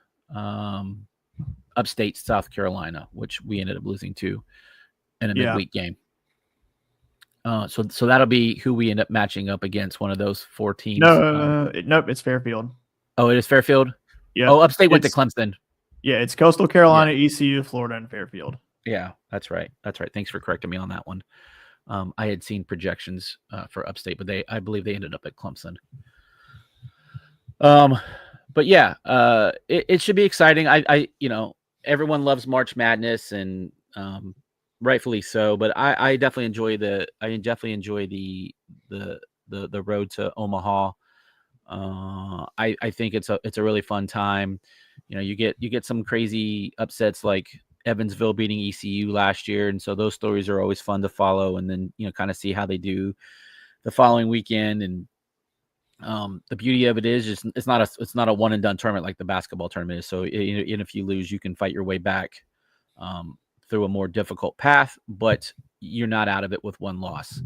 Speaker 2: Upstate South Carolina, which we ended up losing to in a midweek game. So that'll be who we end up matching up against, one of those 4 teams.
Speaker 1: Nope, it's Fairfield.
Speaker 2: Oh, it is Fairfield?
Speaker 1: Yeah.
Speaker 2: Oh, Upstate went to Clemson.
Speaker 1: Yeah, it's Coastal Carolina, ECU, Florida, and Fairfield.
Speaker 2: Yeah, that's right. Thanks for correcting me on that one. I had seen projections for Upstate, but I believe they ended up at Clemson. But yeah, it should be exciting. I everyone loves March Madness, and rightfully so. But I definitely enjoy the road to Omaha. I think it's a really fun time. You get some crazy upsets like Evansville beating ECU last year, and so those stories are always fun to follow. And then kind of see how they do the following weekend. And the beauty of it is just it's not a one and done tournament like the basketball tournament is. So even if you lose, you can fight your way back through a more difficult path, but you're not out of it with one loss.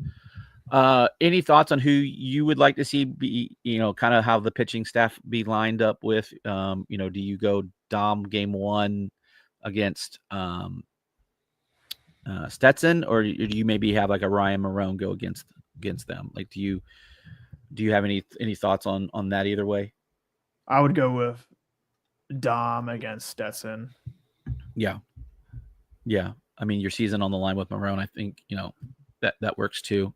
Speaker 2: Any thoughts on who you would like to see be, kind of how the pitching staff be lined up with? Do you go Dom game 1 against Stetson, or do you maybe have like a Ryan Marone go against them? Like, do you have any thoughts on that either way?
Speaker 1: I would go with Dom against Stetson.
Speaker 2: Yeah. I mean, your season on the line with Marone, I think that works too.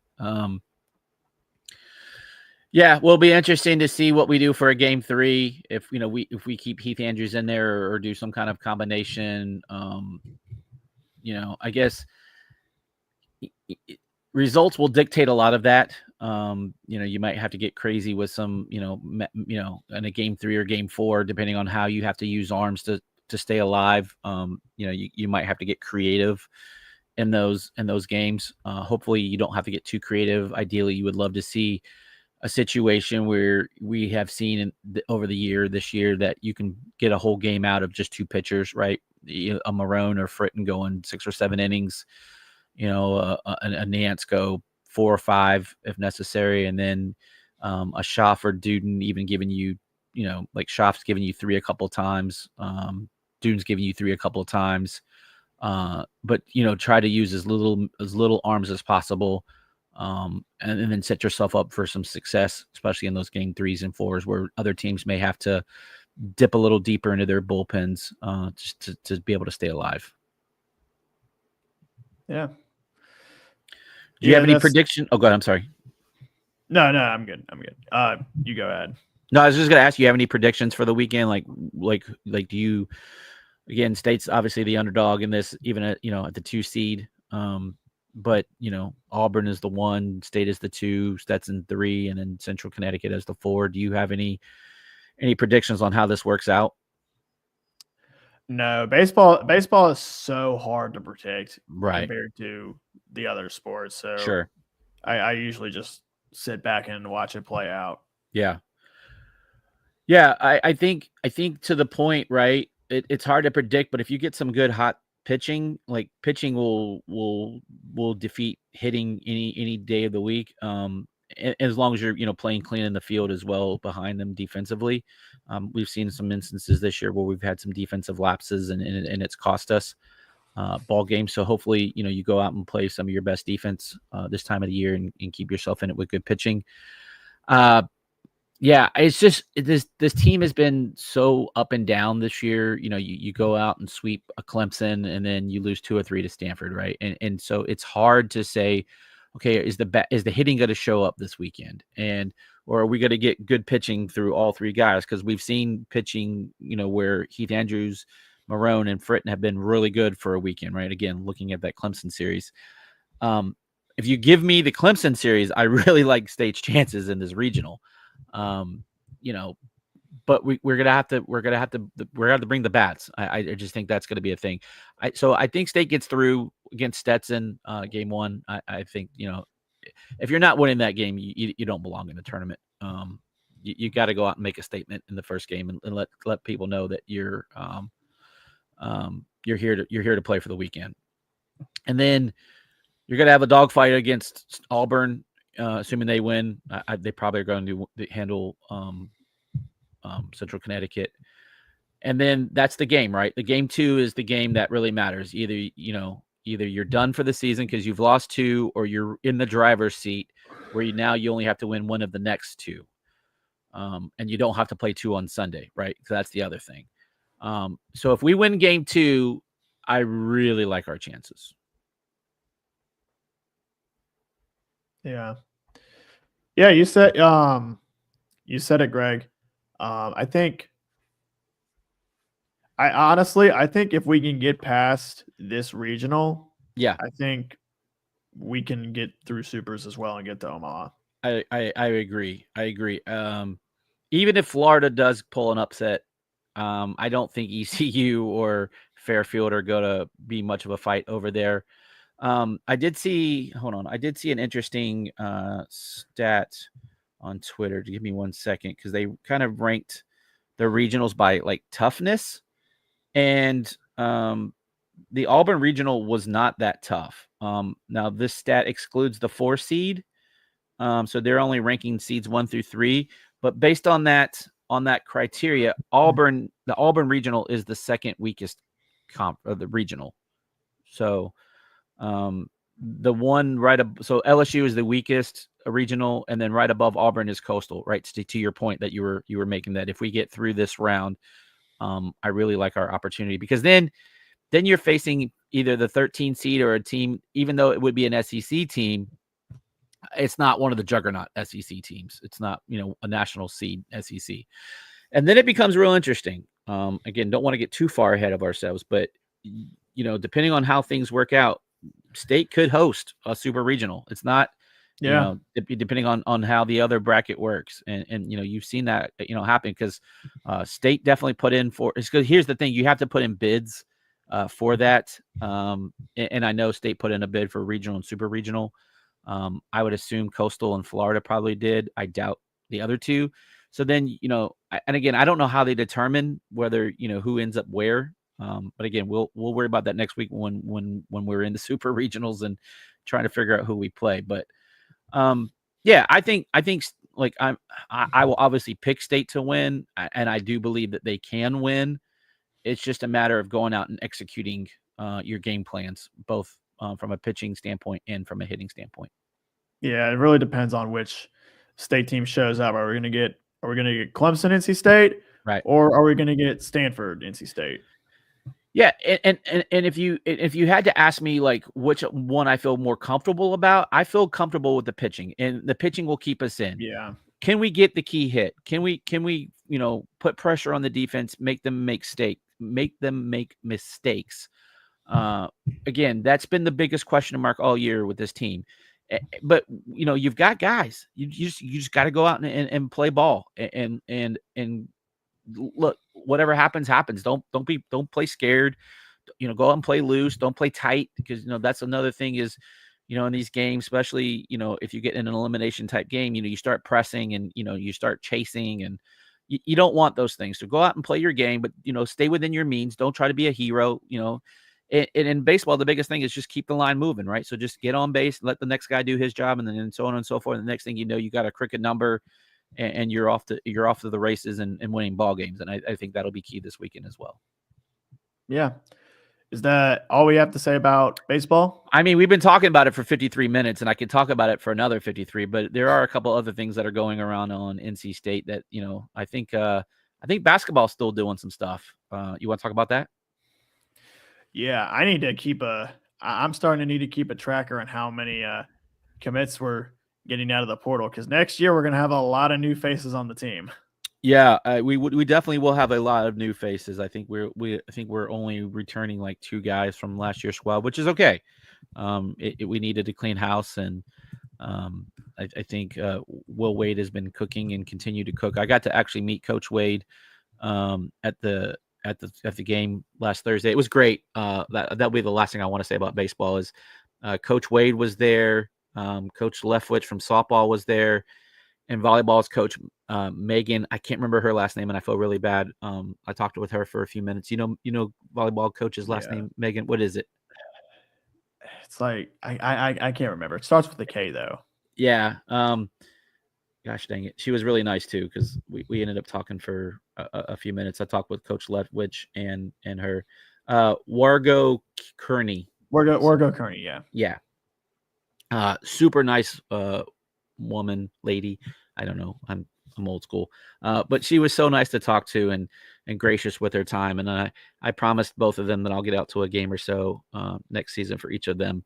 Speaker 2: Yeah, will be interesting to see what we do for a game 3. If we keep Heath Andrews in there or do some kind of combination. I guess results will dictate a lot of that. You might have to get crazy with some, in a game 3 or game 4, depending on how you have to use arms to stay alive. You might have to get creative in those games. Hopefully you don't have to get too creative. Ideally, you would love to see a situation where we have seen over this year that you can get a whole game out of just 2 pitchers, right? A Marone or Fritton going 6 or 7 innings, a Nance go 4 or 5 if necessary. And then a Schaff or Duden even giving you, like Schaff's giving you 3 a couple times. Duden's giving you 3 a couple of times. But try to use as little arms as possible, and then set yourself up for some success, especially in those game 3s and 4s where other teams may have to dip a little deeper into their bullpens just to be able to stay alive.
Speaker 1: Yeah.
Speaker 2: Do you have any prediction? Oh, go ahead. I'm sorry.
Speaker 1: No, I'm good. You go ahead.
Speaker 2: No, I was just going to ask you have any predictions for the weekend? Like do you? Again, State's obviously the underdog in this, even at the 2 seed. But Auburn is the 1, State is the 2, Stetson 3, and then Central Connecticut as the 4. Do you have any predictions on how this works out?
Speaker 1: No, baseball is so hard to predict,
Speaker 2: right,
Speaker 1: compared to the other sports. So
Speaker 2: sure,
Speaker 1: I usually just sit back and watch it play out.
Speaker 2: Yeah. I think to the point, right? It's hard to predict, but if you get some good hot pitching, like pitching will defeat hitting any day of the week. As long as you're playing clean in the field as well behind them defensively. We've seen some instances this year where we've had some defensive lapses and it's cost us ball games. So hopefully you go out and play some of your best defense this time of the year and keep yourself in it with good pitching. Yeah, it's just this team has been so up and down this year. You go out and sweep a Clemson and then you lose 2 or 3 to Stanford, right? And so it's hard to say, okay, is the hitting going to show up this weekend, or are we going to get good pitching through all 3 guys? Because we've seen pitching, where Heath Andrews, Marone, and Fritton have been really good for a weekend, right? Again, looking at that Clemson series. If you give me the Clemson series, I really like State's chances in this regional. But we're gonna have to bring the bats. I just think that's gonna be a thing. So I think State gets through against Stetson game 1. I think if you're not winning that game, you don't belong in the tournament. You got to go out and make a statement in the first game and let people know that you're here to play for the weekend. And then you're gonna have a dogfight against Auburn. Assuming they win, they probably are going to handle Central Connecticut. And then that's the game, right? The game 2 is the game that really matters. Either you're done for the season because you've lost 2, or you're in the driver's seat where you only have to win one of the next 2. And you don't have to play 2 on Sunday, right? So that's the other thing. So if we win game 2, I really like our chances.
Speaker 1: Yeah. Yeah, you said it, Greg. I think if we can get past this regional,
Speaker 2: Yeah,
Speaker 1: I think we can get through supers as well and get to Omaha.
Speaker 2: I agree. I agree. Even if Florida does pull an upset, I don't think ECU or Fairfield are going to be much of a fight over there. I did see an interesting stat on Twitter. Give me 1 second, because they kind of ranked the regionals by like toughness, and the Auburn regional was not that tough. Now this stat excludes the 4 seed, so they're only ranking seeds 1 through 3. But based on that criteria, the Auburn regional is the second weakest comp of the regional. So the one so LSU is the weakest regional, and then right above Auburn is Coastal. Right, to your point that you were making, that if we get through this round, I really like our opportunity, because then you're facing either the 13 seed or a team, even though it would be an SEC team, it's not one of the juggernaut SEC teams. It's not, a national seed SEC. And then it becomes real interesting. Again, don't want to get too far ahead of ourselves, but, depending on how things work out, State could host a super regional. It's not, depending on how the other bracket works. And you've seen that, happen, because State definitely put in because here's the thing, you have to put in bids for that. And I know State put in a bid for regional and super regional. I would assume Coastal and Florida probably did. I doubt the other two. So then, and again, I don't know how they determine whether, who ends up where. But again, we'll worry about that next week when we're in the super regionals and trying to figure out who we play. But yeah, I think like I will obviously pick State to win, and I do believe that they can win. It's just a matter of going out and executing your game plans, both from a pitching standpoint and from a hitting standpoint.
Speaker 1: Yeah, it really depends on which State team shows up. Are we going to get Clemson, NC State,
Speaker 2: right?
Speaker 1: Or are we going to get Stanford, NC State?
Speaker 2: Yeah, and if you had to ask me like which one I feel more comfortable about, I feel comfortable with the pitching, and the pitching will keep us in.
Speaker 1: Yeah.
Speaker 2: Can we get the key hit? Can we put pressure on the defense, make them make mistakes? Again, that's been the biggest question mark all year with this team. But you've got guys. You just got to go out and play ball and look, whatever happens. Don't play scared. Go out and play loose. Don't play tight, because that's another thing is, in these games, especially, if you get in an elimination type game, you start pressing and, you start chasing, and you don't want those things. So go out and play your game, but, stay within your means. Don't try to be a hero, And in baseball, the biggest thing is just keep the line moving, right? So just get on base, let the next guy do his job, and then so on and so forth. And the next thing you got a cricket number, and you're off to the races and winning ball games. And I think that'll be key this weekend as well.
Speaker 1: Yeah. Is that all we have to say about baseball?
Speaker 2: I mean, we've been talking about it for 53 minutes, and I could talk about it for another 53, but there are a couple other things that are going around on NC State that, I think basketball's still doing some stuff. You want to talk about that?
Speaker 1: Yeah, I'm starting to need to keep a tracker on how many commits we're getting out of the portal, because next year we're going to have a lot of new faces on the team.
Speaker 2: Yeah, we definitely will have a lot of new faces. I think we're only returning like 2 guys from last year's squad, which is okay. We needed to clean house, and I think Will Wade has been cooking and continue to cook. I got to actually meet Coach Wade at the game last Thursday. It was great. That'll be the last thing I want to say about baseball is Coach Wade was there. Coach Leftwich from softball was there, and volleyball's coach Megan. I can't remember her last name, and I feel really bad. I talked with her for a few minutes. Volleyball coach's last name, Megan. What is it?
Speaker 1: It's like I can't remember. It starts with a K though.
Speaker 2: Yeah. Gosh dang it. She was really nice too, because we ended up talking for a few minutes. I talked with Coach Leftwich and her. Wargo Kearney.
Speaker 1: Wargo Kearney, yeah.
Speaker 2: Yeah. Super nice woman, lady. I don't know. I'm old school. But she was so nice to talk to and gracious with her time. And I promised both of them that I'll get out to a game or so next season for each of them.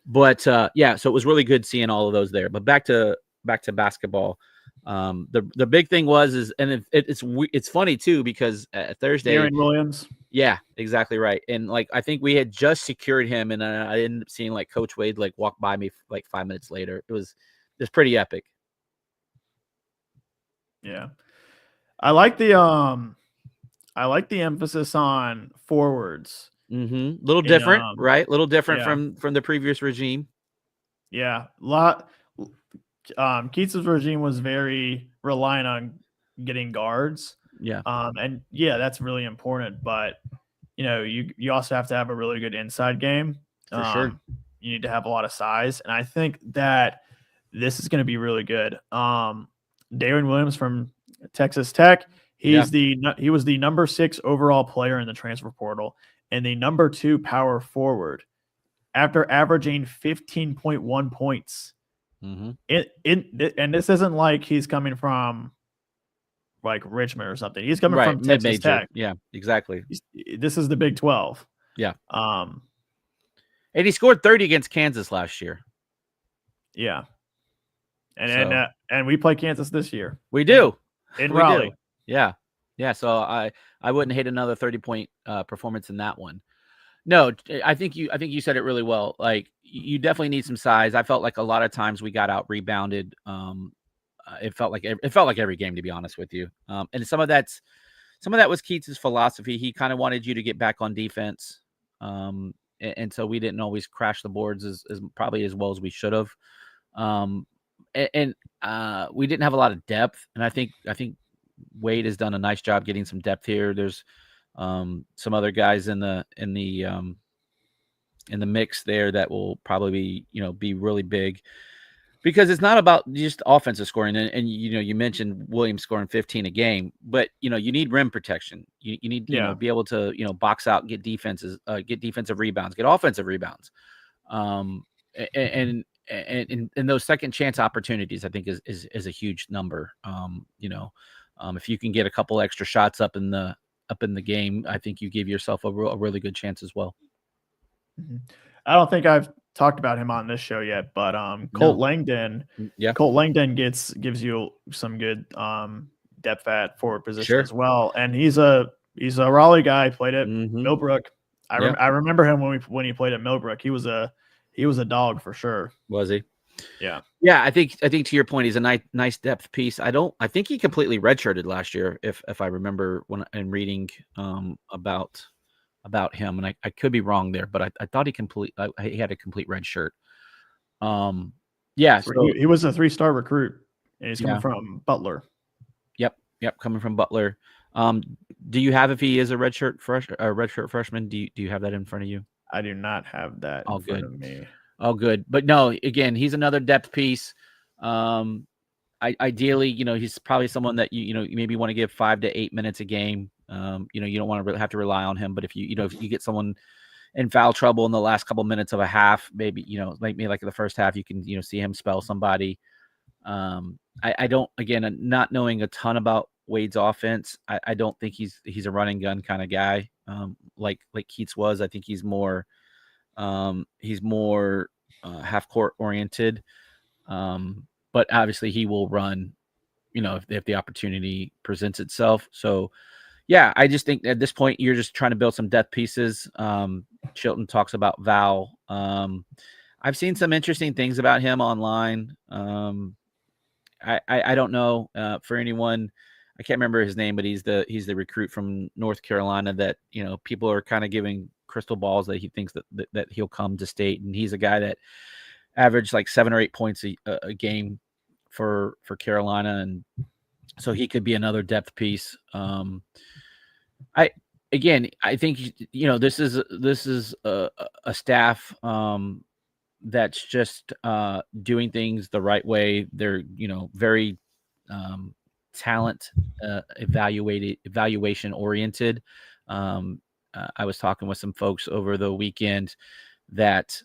Speaker 2: But yeah, so it was really good seeing all of those there. But back to basketball. The big thing was it's funny too, because Thursday,
Speaker 1: Aaron Williams.
Speaker 2: Yeah, exactly right. And like, I think we had just secured him, and I ended up seeing like Coach Wade like walk by me like 5 minutes later. It was pretty epic.
Speaker 1: Yeah. I like the emphasis on forwards.
Speaker 2: Little different, right? Little different from the previous regime.
Speaker 1: Yeah. Keats' regime was very reliant on getting guards.
Speaker 2: Yeah.
Speaker 1: And yeah, that's really important. But you also have to have a really good inside game.
Speaker 2: For sure.
Speaker 1: You need to have a lot of size, and I think that this is going to be really good. Darren Williams from Texas Tech. He was the number 6 overall player in the transfer portal and the number 2 power forward after averaging 15.1 points. And this isn't like he's coming from like Richmond or something. He's coming from Texas Tech.
Speaker 2: Yeah, exactly.
Speaker 1: This is the Big 12.
Speaker 2: Yeah. And he scored 30 against Kansas last year.
Speaker 1: Yeah. And we play Kansas this year.
Speaker 2: We do.
Speaker 1: In Raleigh.
Speaker 2: Yeah. Yeah. So I wouldn't hate another 30-point performance in that one. No, I think you said it really well. Like, you definitely need some size. I felt like a lot of times we got out rebounded. It felt like every game, to be honest with you. And some of that was Keats' philosophy. He kind of wanted you to get back on defense. And so we didn't always crash the boards as probably as well as we should have. And we didn't have a lot of depth. And I think Wade has done a nice job getting some depth here. There's some other guys in the mix there that will probably be really big, because it's not about just offensive scoring. And you mentioned Williams scoring 15 a game, but you need rim protection. You need to be able to box out, get defenses, get defensive rebounds, get offensive rebounds, and those second chance opportunities, I think is a huge number. If you can get a couple extra shots up in the game, I think you give yourself a really good chance as well.
Speaker 1: I don't think I've talked about him on this show yet, but Colt Langdon gives you some good depth at forward position as well, and he's a Raleigh guy. Played at Millbrook. I remember him when he played at Millbrook. He was a dog for sure.
Speaker 2: Was he?
Speaker 1: Yeah.
Speaker 2: Yeah, I think to your point, he's a nice depth piece. I think he completely redshirted last year, if I remember when I'm reading about him, and I could be wrong there, but I thought he had a complete red shirt. Yeah,
Speaker 1: so he was a 3-star recruit, and he's coming from Butler.
Speaker 2: Yep, coming from Butler. Do you have, if he is a redshirt freshman? Do you have that in front of you?
Speaker 1: I do not have that in front of me.
Speaker 2: Oh, good. But no, again, he's another depth piece. Ideally, he's probably someone that you maybe want to give 5 to 8 minutes a game. You don't want to really have to rely on him, but if you get someone in foul trouble in the last couple minutes of a half, maybe like in the first half, you can see him spell somebody. I don't, again, not knowing a ton about Wade's offense, I don't think he's a running gun kind of guy, like Keats was. I think he's more half court oriented, but obviously he will run, if the opportunity presents itself. So yeah, I just think at this point you're just trying to build some depth pieces. Chilton talks about Val. I've seen some interesting things about him online. I don't know, for anyone, I can't remember his name, but he's the recruit from North Carolina that people are kind of giving crystal balls that he thinks that he'll come to state, and he's a guy that averaged like 7 or 8 points a game for Carolina, and so he could be another depth piece. I think this is a staff that's just doing things the right way. They're very talent evaluation oriented. I was talking with some folks over the weekend that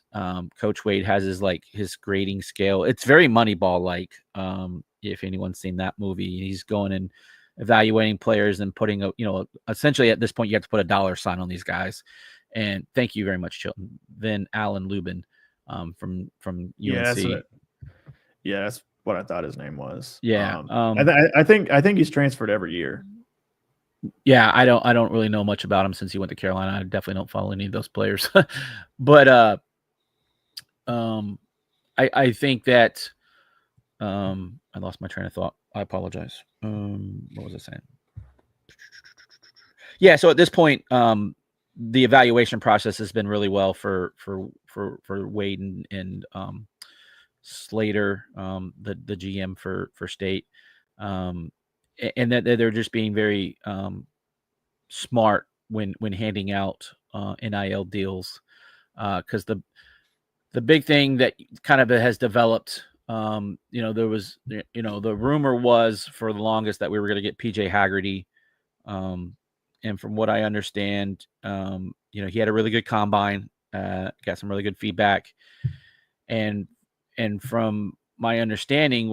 Speaker 2: Coach Wade has his grading scale. It's very Moneyball like. If anyone's seen that movie, he's going and evaluating players and putting essentially at this point you have to put a dollar sign on these guys. And thank you very much, Chilton. Then Alan Lubin from UNC.
Speaker 1: Yeah, that's what I thought his name was.
Speaker 2: Yeah,
Speaker 1: I think he's transferred every year.
Speaker 2: Yeah, I don't really know much about him since he went to Carolina. I definitely don't follow any of those players. But I think that I lost my train of thought. I apologize. What was I saying? Yeah, so at this point, the evaluation process has been really well for Wade and Slater, the GM for State, and that they're just being very smart when handing out NIL deals, because the big thing that kind of has developed, there was, the rumor was for the longest that we were going to get PJ Haggerty. And from what I understand, he had a really good combine, got some really good feedback. And from my understanding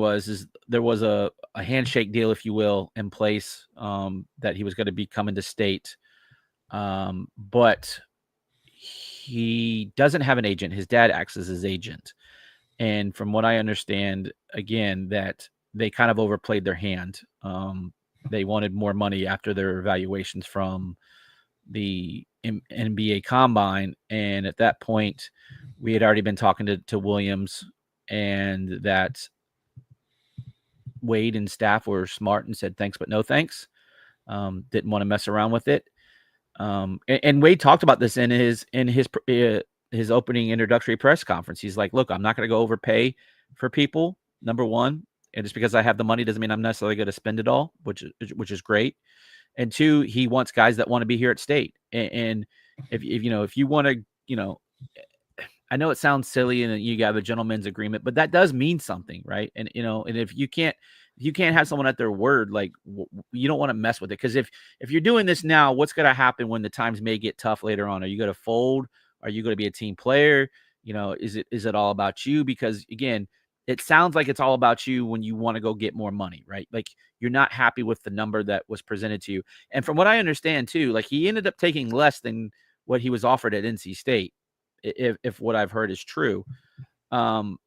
Speaker 2: there was a handshake deal, if you will, in place, that he was going to be coming to State. But he doesn't have an agent. His dad acts as his agent. And from what I understand, again, that they kind of overplayed their hand. They wanted more money after their evaluations from the NBA Combine. And at that point, we had already been talking to Williams, and that Wade and staff were smart and said, thanks, but no thanks. Didn't want to mess around with it. And Wade talked about this in his opening introductory press conference. He's like, look, I'm not going to go overpay for people. Number one, and just because I have the money doesn't mean I'm necessarily going to spend it all, which is great. And two, he wants guys that want to be here at State. And if you want to, I know it sounds silly and you have a gentleman's agreement, but that does mean something, right? And and if you can't have someone at their word, like, you don't want to mess with it. Because if you're doing this now, what's going to happen when the times may get tough later on? Are you going to fold? Are you going to be a team player? Is it all about you? Because again, it sounds like it's all about you when you want to go get more money, right? Like, you're not happy with the number that was presented to you. And from what I understand too, like, he ended up taking less than what he was offered at NC State, if what I've heard is true. And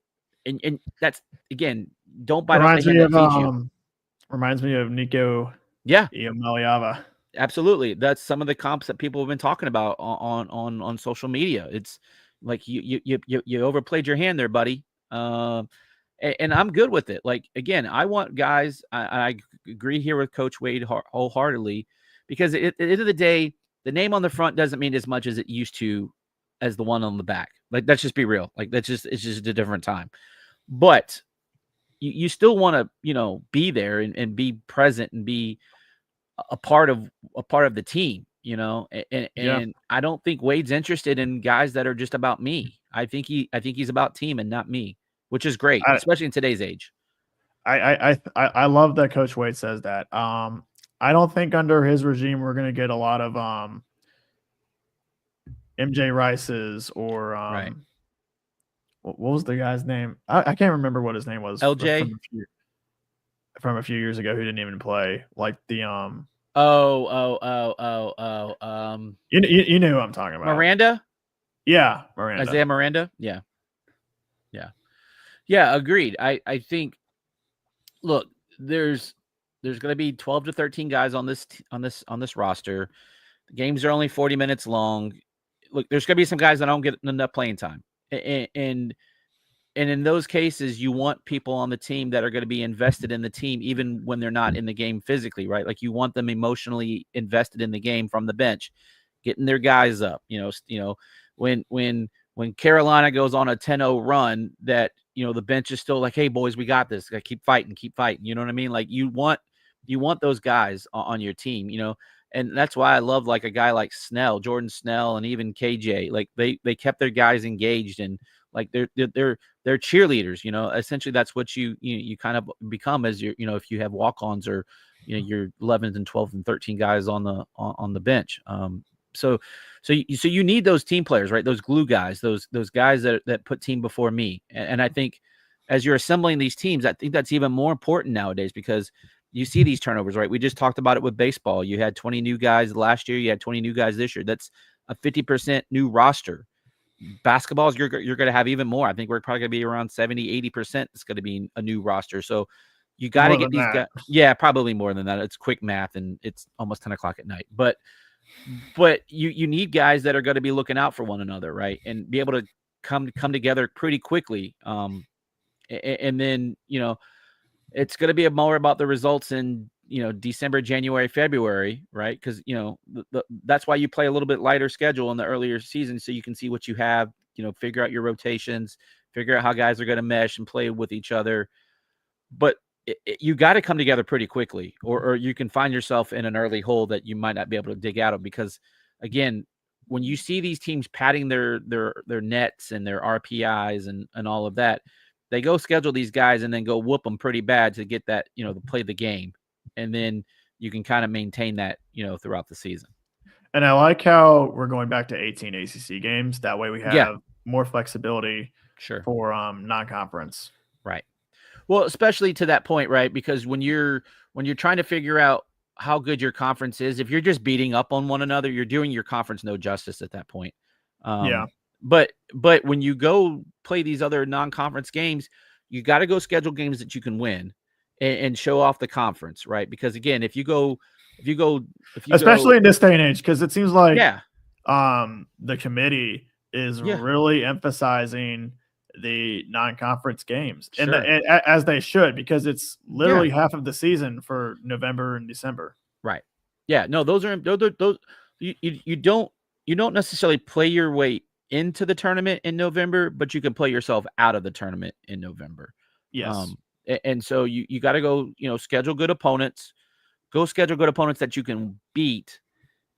Speaker 2: that's, again, don't bite off the hand that feeds you.
Speaker 1: Reminds me of Nico.
Speaker 2: Yeah.
Speaker 1: Iamaleava.
Speaker 2: Absolutely. That's some of the comps that people have been talking about on social media. It's like you overplayed your hand there, buddy. And I'm good with it. Like, again, I want guys. I agree here with Coach Wade wholeheartedly, because at the end of the day, the name on the front doesn't mean as much as it used to as the one on the back. Like, let's just be real. Like, it's just a different time. But you still want to, be there and be present and be a part of the team, and I don't think Wade's interested in guys that are just about me. I think he's about team and not me, which is great, especially in today's age.
Speaker 1: I love that Coach Wade says that. I don't think under his regime we're going to get a lot of MJ Rice's or
Speaker 2: right.
Speaker 1: What was the guy's name? I can't remember what his name was.
Speaker 2: LJ
Speaker 1: from a few years ago, who didn't even play. Like the
Speaker 2: you
Speaker 1: know who I'm talking about.
Speaker 2: Miranda?
Speaker 1: Yeah, Miranda.
Speaker 2: Isaiah Miranda? Yeah, agreed. I think, look, there's going to be 12 to 13 guys on this roster. The games are only 40 minutes long. Look, there's going to be some guys that don't get enough playing time. And in those cases, you want people on the team that are going to be invested in the team, even when they're not in the game physically, right? Like, you want them emotionally invested in the game from the bench, getting their guys up. When Carolina goes on a 10-0 run, that, the bench is still like, hey, boys, we got this. Keep fighting. You know what I mean? Like, you want those guys on your team, and that's why I love, like, a guy like Jordan Snell, and even KJ. Like, they kept their guys engaged. And Like they're cheerleaders, essentially that's what you kind of become as if you have walk-ons or, your 11th and 12th and 13 guys on the bench. So you need those team players, right? Those glue guys, those guys that put team before me. And I think as you're assembling these teams, I think that's even more important nowadays because you see these turnovers, right? We just talked about it with baseball. You had 20 new guys last year. You had 20 new guys this year. That's a 50% new roster. Basketballs, you're going to have even more. I think we're probably going to be around 70-80%. It's going to be a new roster. So you got to get these guys. Yeah, probably more than that. It's quick math and it's almost 10 o'clock at night. But you need guys that are going to be looking out for one another, right? And be able to come together pretty quickly. And then, it's going to be more about the results in, December, January, February, right? Because, that's why you play a little bit lighter schedule in the earlier season so you can see what you have, figure out your rotations, figure out how guys are going to mesh and play with each other. But you got to come together pretty quickly or you can find yourself in an early hole that you might not be able to dig out of because, again, when you see these teams padding their nets and their RPIs and all of that, they go schedule these guys and then go whoop them pretty bad to get that, to play the game. And then you can kind of maintain that, throughout the season.
Speaker 1: And I like how we're going back to 18 ACC games. That way we have more flexibility for non-conference.
Speaker 2: Right. Well, especially to that point, right? Because when you're trying to figure out how good your conference is, if you're just beating up on one another, you're doing your conference no justice at that point. But when you go play these other non-conference games, you got to go schedule games that you can win and show off the conference, right? Because again, if you go,
Speaker 1: especially in this day and age, because it seems like the committee is really emphasizing the non-conference games, and as they should, because it's literally half of the season for November and December.
Speaker 2: Right. Yeah. No, those you don't necessarily play your way into the tournament in November, but you can play yourself out of the tournament in November.
Speaker 1: Yes.
Speaker 2: And so you got to go, schedule good opponents, that you can beat.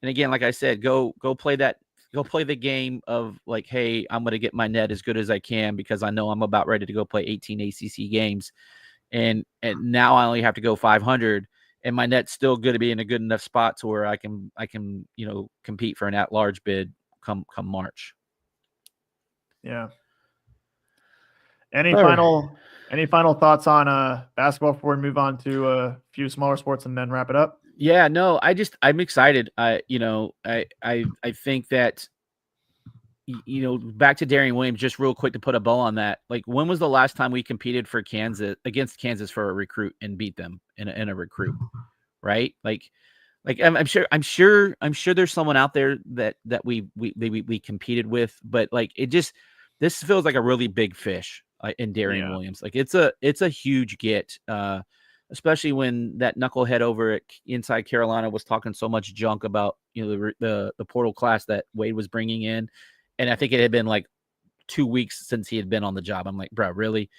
Speaker 2: And again, like I said, go play the game of like, hey, I'm going to get my net as good as I can because I know I'm about ready to go play 18 ACC games. And now I only have to go 500 and my net's still going to be in a good enough spot to where I can, compete for an at-large bid come March.
Speaker 1: Yeah. Any final thoughts on basketball before we move on to a few smaller sports and then wrap it up?
Speaker 2: Yeah, no, I'm excited. I think that, back to Darian Williams, just real quick to put a bow on that. Like, when was the last time we competed for against Kansas for a recruit and beat them in a recruit? Right. Like I'm sure there's someone out there that we competed with, but like, this feels like a really big fish in Darian Williams. Like it's a huge get, especially when that knucklehead over at Inside Carolina was talking so much junk about, the portal class that Wade was bringing in. And I think it had been like 2 weeks since he had been on the job. I'm like, bro, really?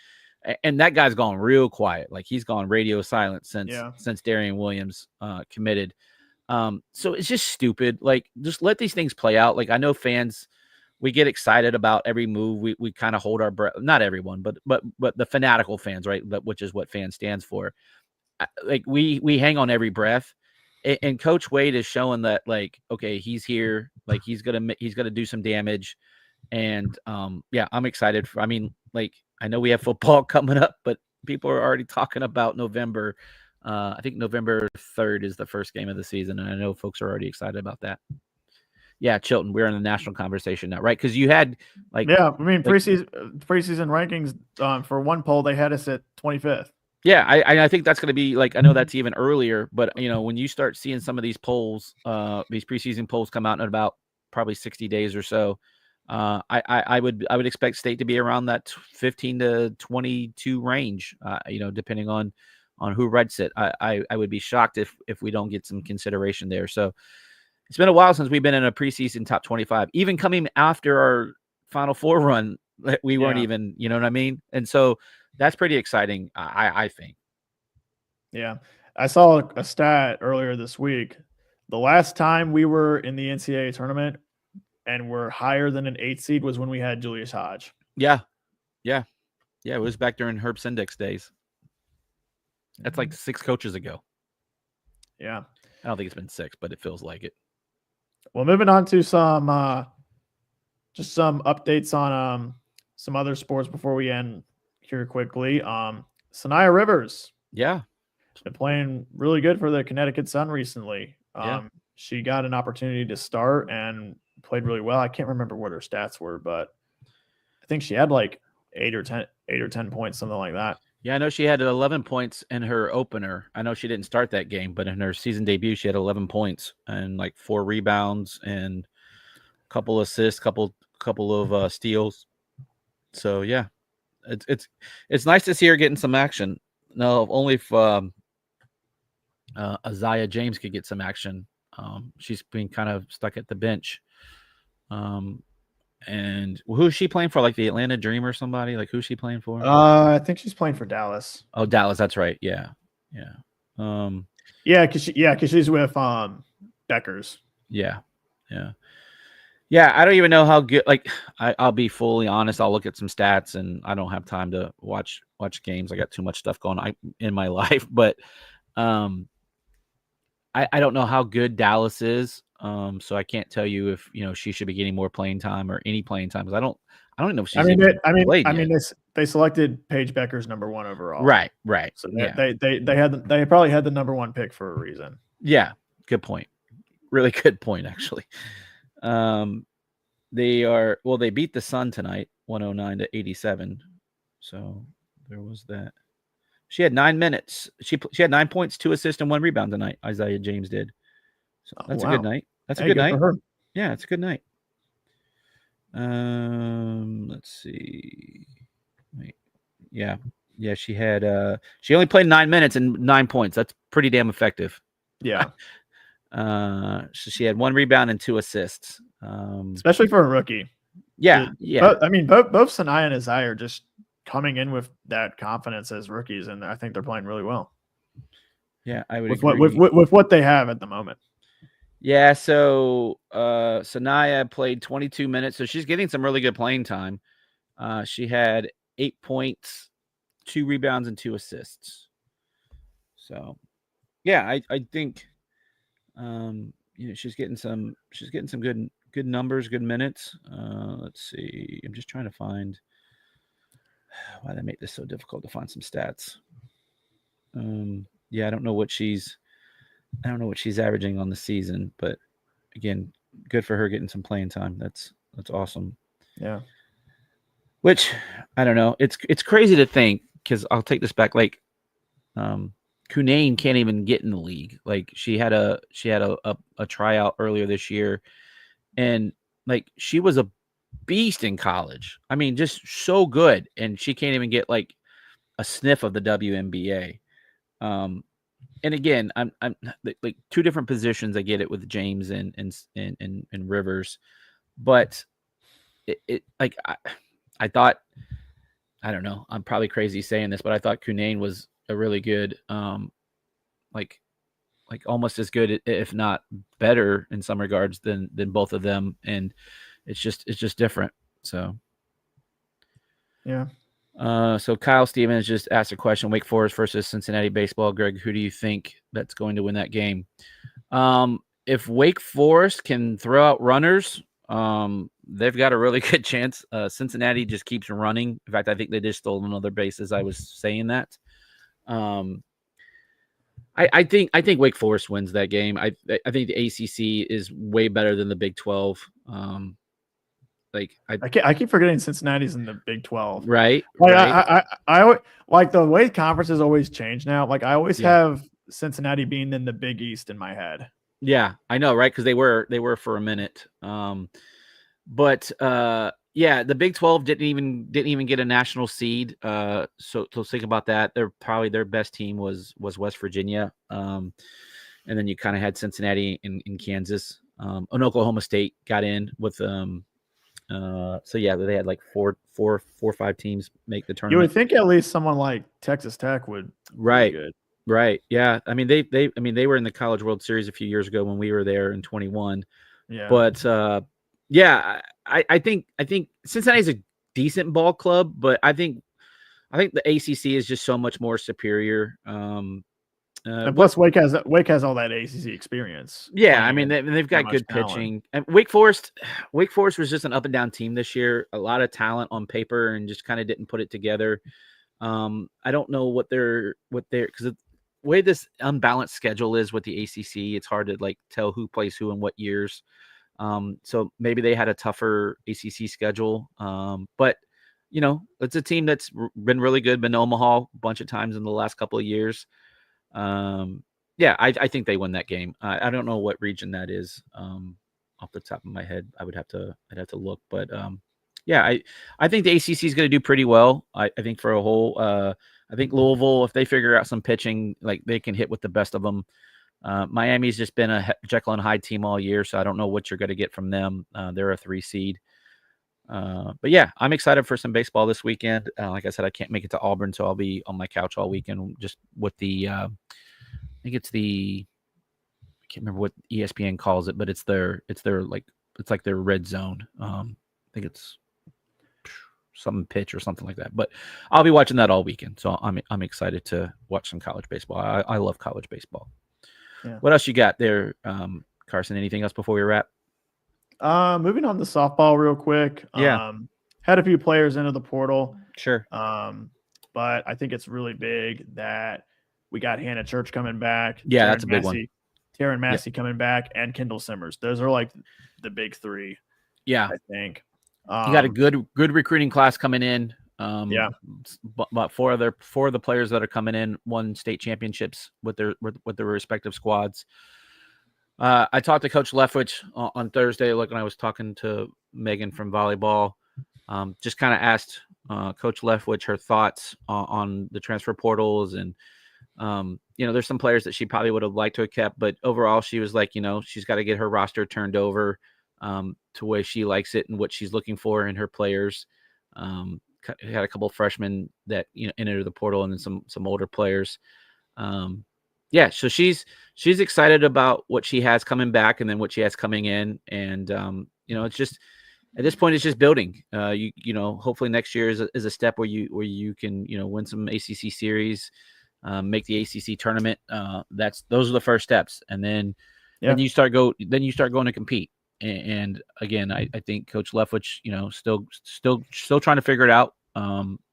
Speaker 2: And that guy's gone real quiet. Like he's gone radio silent since Darian Williams committed. So it's just stupid. Like, just let these things play out. Like, I know fans, we get excited about every move. We kind of hold our breath. Not everyone, but the fanatical fans, right? Which is what fan stands for. Like we hang on every breath. And Coach Wade is showing that, like, okay, he's here. Like he's gonna do some damage. And I'm excited for. I mean, like, I know we have football coming up, but people are already talking about November. I think November 3rd is the first game of the season, and I know folks are already excited about that. Yeah, Chilton, we're in the national conversation now, right? Because you had
Speaker 1: preseason rankings for one poll, they had us at 25th.
Speaker 2: Yeah, I think that's going to be like, I know that's even earlier, but when you start seeing some of these polls, these preseason polls come out in about probably 60 days or so, I would expect State to be around that 15 to 22 range, depending on who writes it. I would be shocked if we don't get some consideration there. So it's been a while since we've been in a preseason top 25, even coming after our Final Four run. We weren't even, you know what I mean? And so that's pretty exciting, I think.
Speaker 1: Yeah. I saw a stat earlier this week. The last time we were in the NCAA tournament and were higher than an 8 seed was when we had Julius Hodge.
Speaker 2: Yeah. It was back during Herb Sendik's days. That's like 6 coaches ago.
Speaker 1: Yeah.
Speaker 2: I don't think it's been 6, but it feels like it.
Speaker 1: Well, moving on to some just some updates on some other sports before we end here quickly. Sanaya Rivers.
Speaker 2: Yeah.
Speaker 1: Been playing really good for the Connecticut Sun recently.
Speaker 2: Yeah.
Speaker 1: She got an opportunity to start and played really well. I can't remember what her stats were, but I think she had like 8 or 10 points, something like that.
Speaker 2: Yeah, I know she had 11 points in her opener. I know she didn't start that game, but in her season debut, she had 11 points and like 4 rebounds and a couple assists, couple of steals. So yeah, it's nice to see her getting some action. No, only if Isaiah James could get some action. She's been kind of stuck at the bench. And who's she playing for? Like the Atlanta Dream or somebody? Like who's she playing for?
Speaker 1: I think she's playing for Dallas.
Speaker 2: Oh, Dallas. That's right. Yeah.
Speaker 1: Because she's with Beckers.
Speaker 2: Yeah. I don't even know how good. Like I'll be fully honest. I'll look at some stats, and I don't have time to watch games. I got too much stuff going on in my life. But I don't know how good Dallas is. So I can't tell you if she should be getting more playing time or any playing time, because I don't know if she's.
Speaker 1: They selected Paige Beckers number 1 overall.
Speaker 2: Right.
Speaker 1: So they probably had the number 1 pick for a reason.
Speaker 2: Yeah, good point. Really good point, actually. They beat the Sun tonight, 109-87. So there was that. She had 9 minutes. She had 9 points, 2 assists, and 1 rebound tonight. Isaiah James did. So that's a good night. That's a good night. For her. Yeah, it's a good night. Let's see. Wait. Yeah. She had. She only played 9 minutes and 9 points. That's pretty damn effective.
Speaker 1: Yeah.
Speaker 2: So she had 1 rebound and 2 assists.
Speaker 1: Especially for a rookie.
Speaker 2: Yeah.
Speaker 1: Both Sanaya and Isaiah are just coming in with that confidence as rookies, and I think they're playing really well.
Speaker 2: Yeah, I would
Speaker 1: agree. With what they have at the moment.
Speaker 2: Yeah, so Sanaya played 22 minutes, so she's getting some really good playing time. She had 8 points, 2 rebounds, and 2 assists. So, yeah, I think she's getting some good numbers, good minutes. Let's see. I'm just trying to find why they make this so difficult to find some stats. I don't know what she's averaging on the season, but again, good for her getting some playing time. That's awesome.
Speaker 1: Yeah.
Speaker 2: Which I don't know. It's crazy to think, because I'll take this back. Like, Cunane can't even get in the league. Like she had a tryout earlier this year, and like she was a beast in college. I mean, just so good, and she can't even get like a sniff of the WNBA. And again, I'm like 2 different positions. I get it with James and Rivers, but it like I thought, I don't know, I'm probably crazy saying this, but I thought Cunane was a really good, like almost as good, if not better in some regards than both of them. And it's just different. So,
Speaker 1: yeah.
Speaker 2: So Kyle Stevens just asked a question: Wake Forest versus Cincinnati baseball. Greg, who do you think that's going to win that game? If Wake Forest can throw out runners, they've got a really good chance. Cincinnati just keeps running. In fact, I think they just stole another base as I was saying that. I think Wake Forest wins that game. I think the ACC is way better than the Big 12.
Speaker 1: I keep forgetting Cincinnati's in the Big 12.
Speaker 2: Right.
Speaker 1: I like the way conferences always change now. Like I always have Cincinnati being in the Big East in my head.
Speaker 2: Yeah, I know, right? Because they were for a minute. But the Big 12 didn't even get a national seed. So think about that. They're probably their best team was West Virginia. And then you kind of had Cincinnati in Kansas. And Oklahoma State got in with they had like four or 5 teams make the tournament.
Speaker 1: You would think at least someone like Texas Tech would
Speaker 2: be
Speaker 1: good.
Speaker 2: Right. Yeah. I mean, they were in the College World Series a few years ago when we were there in 21.
Speaker 1: Yeah.
Speaker 2: But I think Cincinnati's decent ball club, but I think the ACC is just so much more superior.
Speaker 1: And plus, Wake has all that ACC experience.
Speaker 2: Yeah, I mean they've got good pitching. And Wake Forest was just an up and down team this year. A lot of talent on paper, and just kind of didn't put it together. I don't know what they're because the way this unbalanced schedule is with the ACC, it's hard to like tell who plays who in what years. So maybe they had a tougher ACC schedule. But you know, it's a team that's been really good. Been to Omaha a bunch of times in the last couple of years. Yeah, I think they win that game. I don't know what region that is off the top of my head. I'd have to look, but yeah, I think the ACC is going to do pretty well. I think for a whole, I think Louisville, if they figure out some pitching, like they can hit with the best of them. Miami's just been a Jekyll and Hyde team all year, so I don't know what you're going to get from them. They're a 3 seed. But yeah, I'm excited for some baseball this weekend. Like I said, I can't make it to Auburn, so I'll be on my couch all weekend just with the I think it's the I can't remember what ESPN calls it, but it's their like their red zone. I think it's some pitch or something like that. But I'll be watching that all weekend. So I'm excited to watch some college baseball. I love college baseball. Yeah. What else you got there, Carson? Anything else before we wrap?
Speaker 1: Moving on to softball real quick.
Speaker 2: Yeah.
Speaker 1: Had a few players into the portal.
Speaker 2: Sure.
Speaker 1: But I think it's really big that we got Hannah Church coming back.
Speaker 2: Yeah, that's a big one.
Speaker 1: Taryn Massey coming back, and Kendall Simmers. Those are like the big 3.
Speaker 2: Yeah.
Speaker 1: I think.
Speaker 2: You got a good recruiting class coming in.
Speaker 1: Yeah.
Speaker 2: But 4 of the players that are coming in won state championships with their respective squads. I talked to Coach Leftwich on Thursday. Look, when I was talking to Megan from volleyball, just kind of asked Coach Leftwich her thoughts on the transfer portals, and you know, there's some players that she probably would have liked to have kept, but overall, she was like, you know, she's got to get her roster turned over to where she likes it and what she's looking for in her players. Had a couple of freshmen that, you know, entered the portal, and then some older players. Yeah, so she's excited about what she has coming back and then what she has coming in, and you know, it's just at this point it's just building. You know, hopefully next year is a step where you can, you know, win some ACC series, make the ACC tournament. Those are the first steps, and then you start going to compete. And again, I think Coach Leftwich, you know, still trying to figure it out,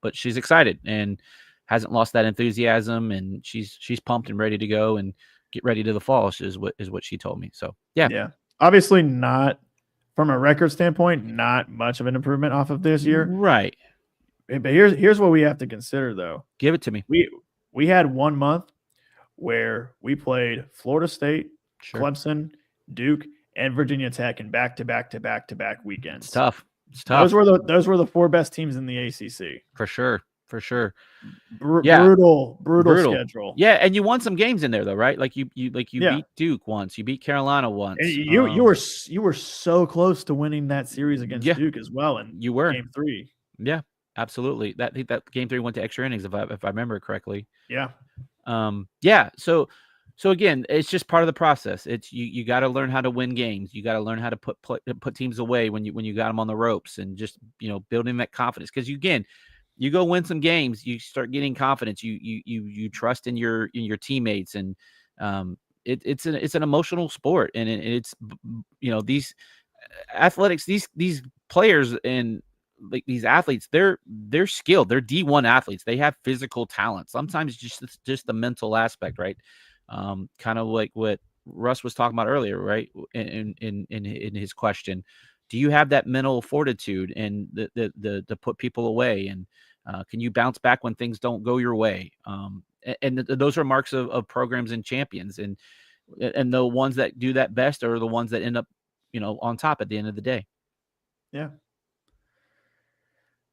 Speaker 2: but she's excited and hasn't lost that enthusiasm, and she's pumped and ready to go and get ready to the fall is what she told me. So yeah,
Speaker 1: obviously not from a record standpoint, not much of an improvement off of this year,
Speaker 2: right?
Speaker 1: But here's what we have to consider, though.
Speaker 2: Give it to me.
Speaker 1: We had 1 month where we played Florida State, Clemson, Duke, and Virginia Tech in back-to-back weekends.
Speaker 2: It's tough.
Speaker 1: Those were the 4 best teams in the ACC.
Speaker 2: For sure.
Speaker 1: Brutal schedule.
Speaker 2: Yeah, and you won some games in there though, right? Like you beat Duke once, you beat Carolina once.
Speaker 1: And you were so close to winning that series against Duke as well, and
Speaker 2: you were
Speaker 1: game 3.
Speaker 2: Yeah, absolutely. I think that game 3 went to extra innings if I remember correctly.
Speaker 1: Yeah.
Speaker 2: Yeah. So again, it's just part of the process. It's you got to learn how to win games. You got to learn how to put teams away when you got them on the ropes, and just, you know, building that confidence. Because you go win some games, you start getting confidence. You trust in your teammates, and it's an emotional sport, and it's, you know, these athletics, these players and like these athletes, they're skilled. They're D1 athletes. They have physical talent. Sometimes just the mental aspect, right? Kind of like what Russ was talking about earlier, right? In his question, do you have that mental fortitude and the put people away, and can you bounce back when things don't go your way? And those are marks of programs and champions, and the ones that do that best are the ones that end up, you know, on top at the end of the day.
Speaker 1: Yeah.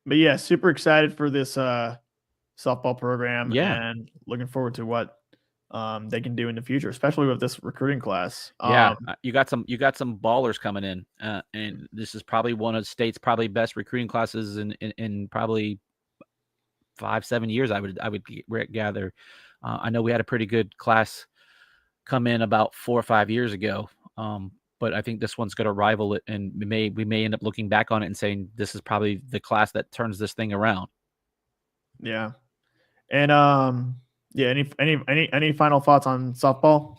Speaker 1: But yeah, super excited for this softball program, and looking forward to what they can do in the future, especially with this recruiting class.
Speaker 2: You got some ballers coming in, and this is probably one of the state's probably best recruiting classes in probably 5-7 years. I would gather. I know we had a pretty good class come in about 4 or 5 years ago. but I think this one's going to rival it, and we may end up looking back on it and saying this is probably the class that turns this thing around.
Speaker 1: Yeah, and yeah. Any final thoughts on softball?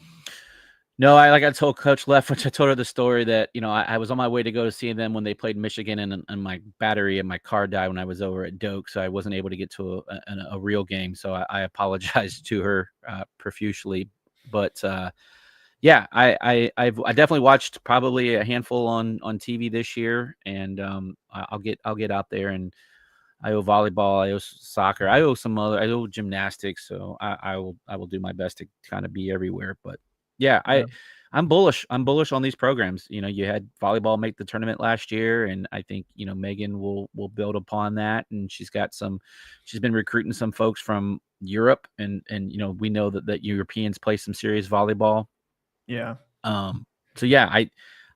Speaker 2: No, I told Coach Leff, which I told her the story that, I was on my way to go to see them when they played Michigan, and my battery in my car died when I was over at Doak, so I wasn't able to get to a real game. So I apologized to her profusely. But yeah, I definitely watched probably a handful on TV this year, and I'll get out there, and I owe volleyball, I owe soccer, I owe gymnastics. So I will do my best to kind of be everywhere. But yeah, I'm bullish. I'm bullish on these programs. You had volleyball make the tournament last year, and I think Megan will build upon that. And she's been recruiting some folks from Europe, and we know that Europeans play some serious volleyball.
Speaker 1: Yeah.
Speaker 2: So yeah,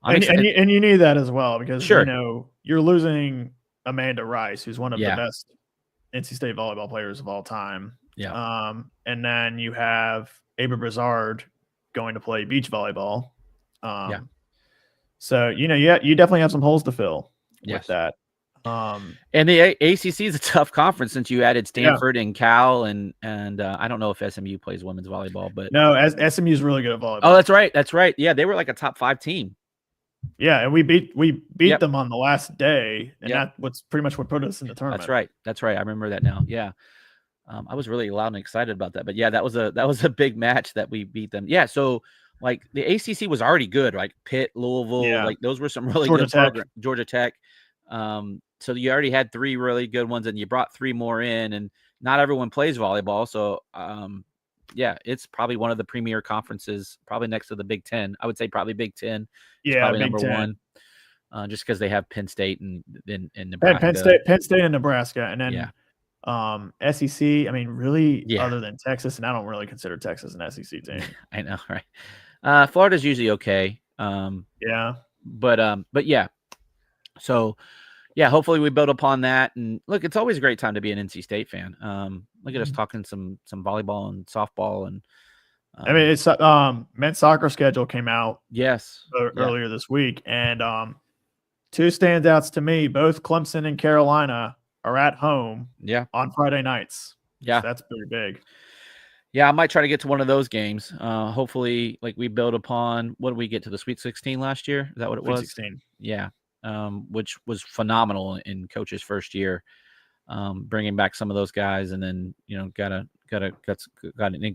Speaker 2: I'm excited.
Speaker 1: And you need that as well, because
Speaker 2: Sure.
Speaker 1: You're losing Amanda Rice, who's one of the
Speaker 2: Yeah.
Speaker 1: best NC State volleyball players of all time.
Speaker 2: Yeah.
Speaker 1: And then you have Ava Brizard going to play beach volleyball.
Speaker 2: Yeah.
Speaker 1: So you definitely have some holes to fill with that.
Speaker 2: And the ACC is a tough conference since you added Stanford and Cal, and I don't know if SMU plays women's volleyball, but
Speaker 1: no, SMU is really good at volleyball.
Speaker 2: Oh, that's right. Yeah, they were like a top 5 team.
Speaker 1: Yeah, and we beat them on the last day, and that was pretty much what put us in the tournament.
Speaker 2: That's right. I remember that now. Yeah, I was really loud and excited about that. But yeah, that was a big match that we beat them. Yeah, so like the ACC was already good, like Pitt, Louisville, like those were some really good programs. Georgia Tech. So you already had 3 really good ones, and you brought 3 more in, and not everyone plays volleyball. So yeah, it's probably one of the premier conferences, probably next to the Big Ten. I would say probably Big Ten.
Speaker 1: Yeah,
Speaker 2: probably
Speaker 1: Big
Speaker 2: number
Speaker 1: 10.
Speaker 2: 1, just because they have Penn State and Nebraska.
Speaker 1: Penn State and Nebraska, and then SEC. I mean, really, other than Texas, and I don't really consider Texas an SEC team.
Speaker 2: I know, right? Florida's usually okay.
Speaker 1: Yeah,
Speaker 2: but yeah. So yeah, hopefully we build upon that. And look, it's always a great time to be an NC State fan. Look at us talking some volleyball and softball, and
Speaker 1: I mean, it's men's soccer schedule came out earlier this week, and 2 standouts to me, both Clemson and Carolina are at home on Friday nights.
Speaker 2: Yeah,
Speaker 1: so that's pretty big.
Speaker 2: Yeah, I might try to get to one of those games. Hopefully, like we build upon, what did we get to, the Sweet 16 last year? Is that what it was?
Speaker 1: 16.
Speaker 2: Yeah. Which was phenomenal in Coach's first year, bringing back some of those guys, and then got a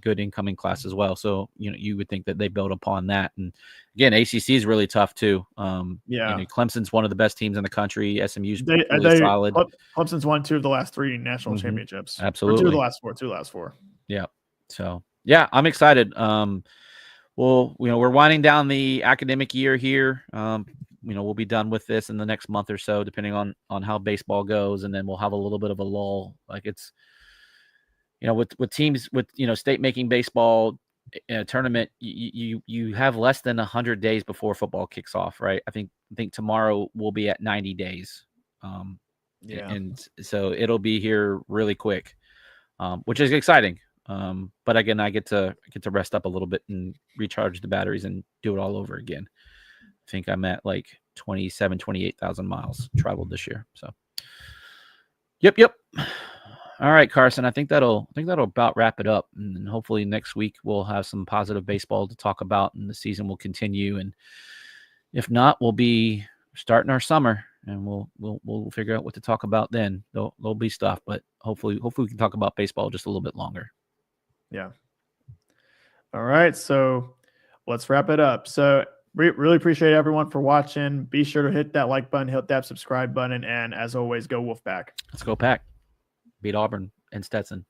Speaker 2: good incoming class as well. So you would think that they build upon that. And again, ACC is really tough too. Clemson's one of the best teams in the country. SMU's really solid.
Speaker 1: Clemson's won 2 of the last 3 national championships.
Speaker 2: Absolutely,
Speaker 1: 2 of the last 4.
Speaker 2: Yeah. So yeah, I'm excited. Well, we're winding down the academic year here. We'll be done with this in the next month or so, depending on how baseball goes, and then we'll have a little bit of a lull. Like it's, with teams with state making baseball tournament, you have less than 100 days before football kicks off, right? I think tomorrow we'll be at 90 days, and so it'll be here really quick, which is exciting. But again, I get to rest up a little bit and recharge the batteries and do it all over again. I think I'm at like 28,000 miles traveled this year. So, yep. All right, Carson. I think that'll about wrap it up. And hopefully next week we'll have some positive baseball to talk about, and the season will continue. And if not, we'll be starting our summer, and we'll figure out what to talk about then. There'll be stuff, but hopefully we can talk about baseball just a little bit longer.
Speaker 1: Yeah. All right. So let's wrap it up. So really appreciate everyone for watching. Be sure to hit that like button, hit that subscribe button, and as always, go Wolfpack.
Speaker 2: Let's go Pack. Beat Auburn and Stetson.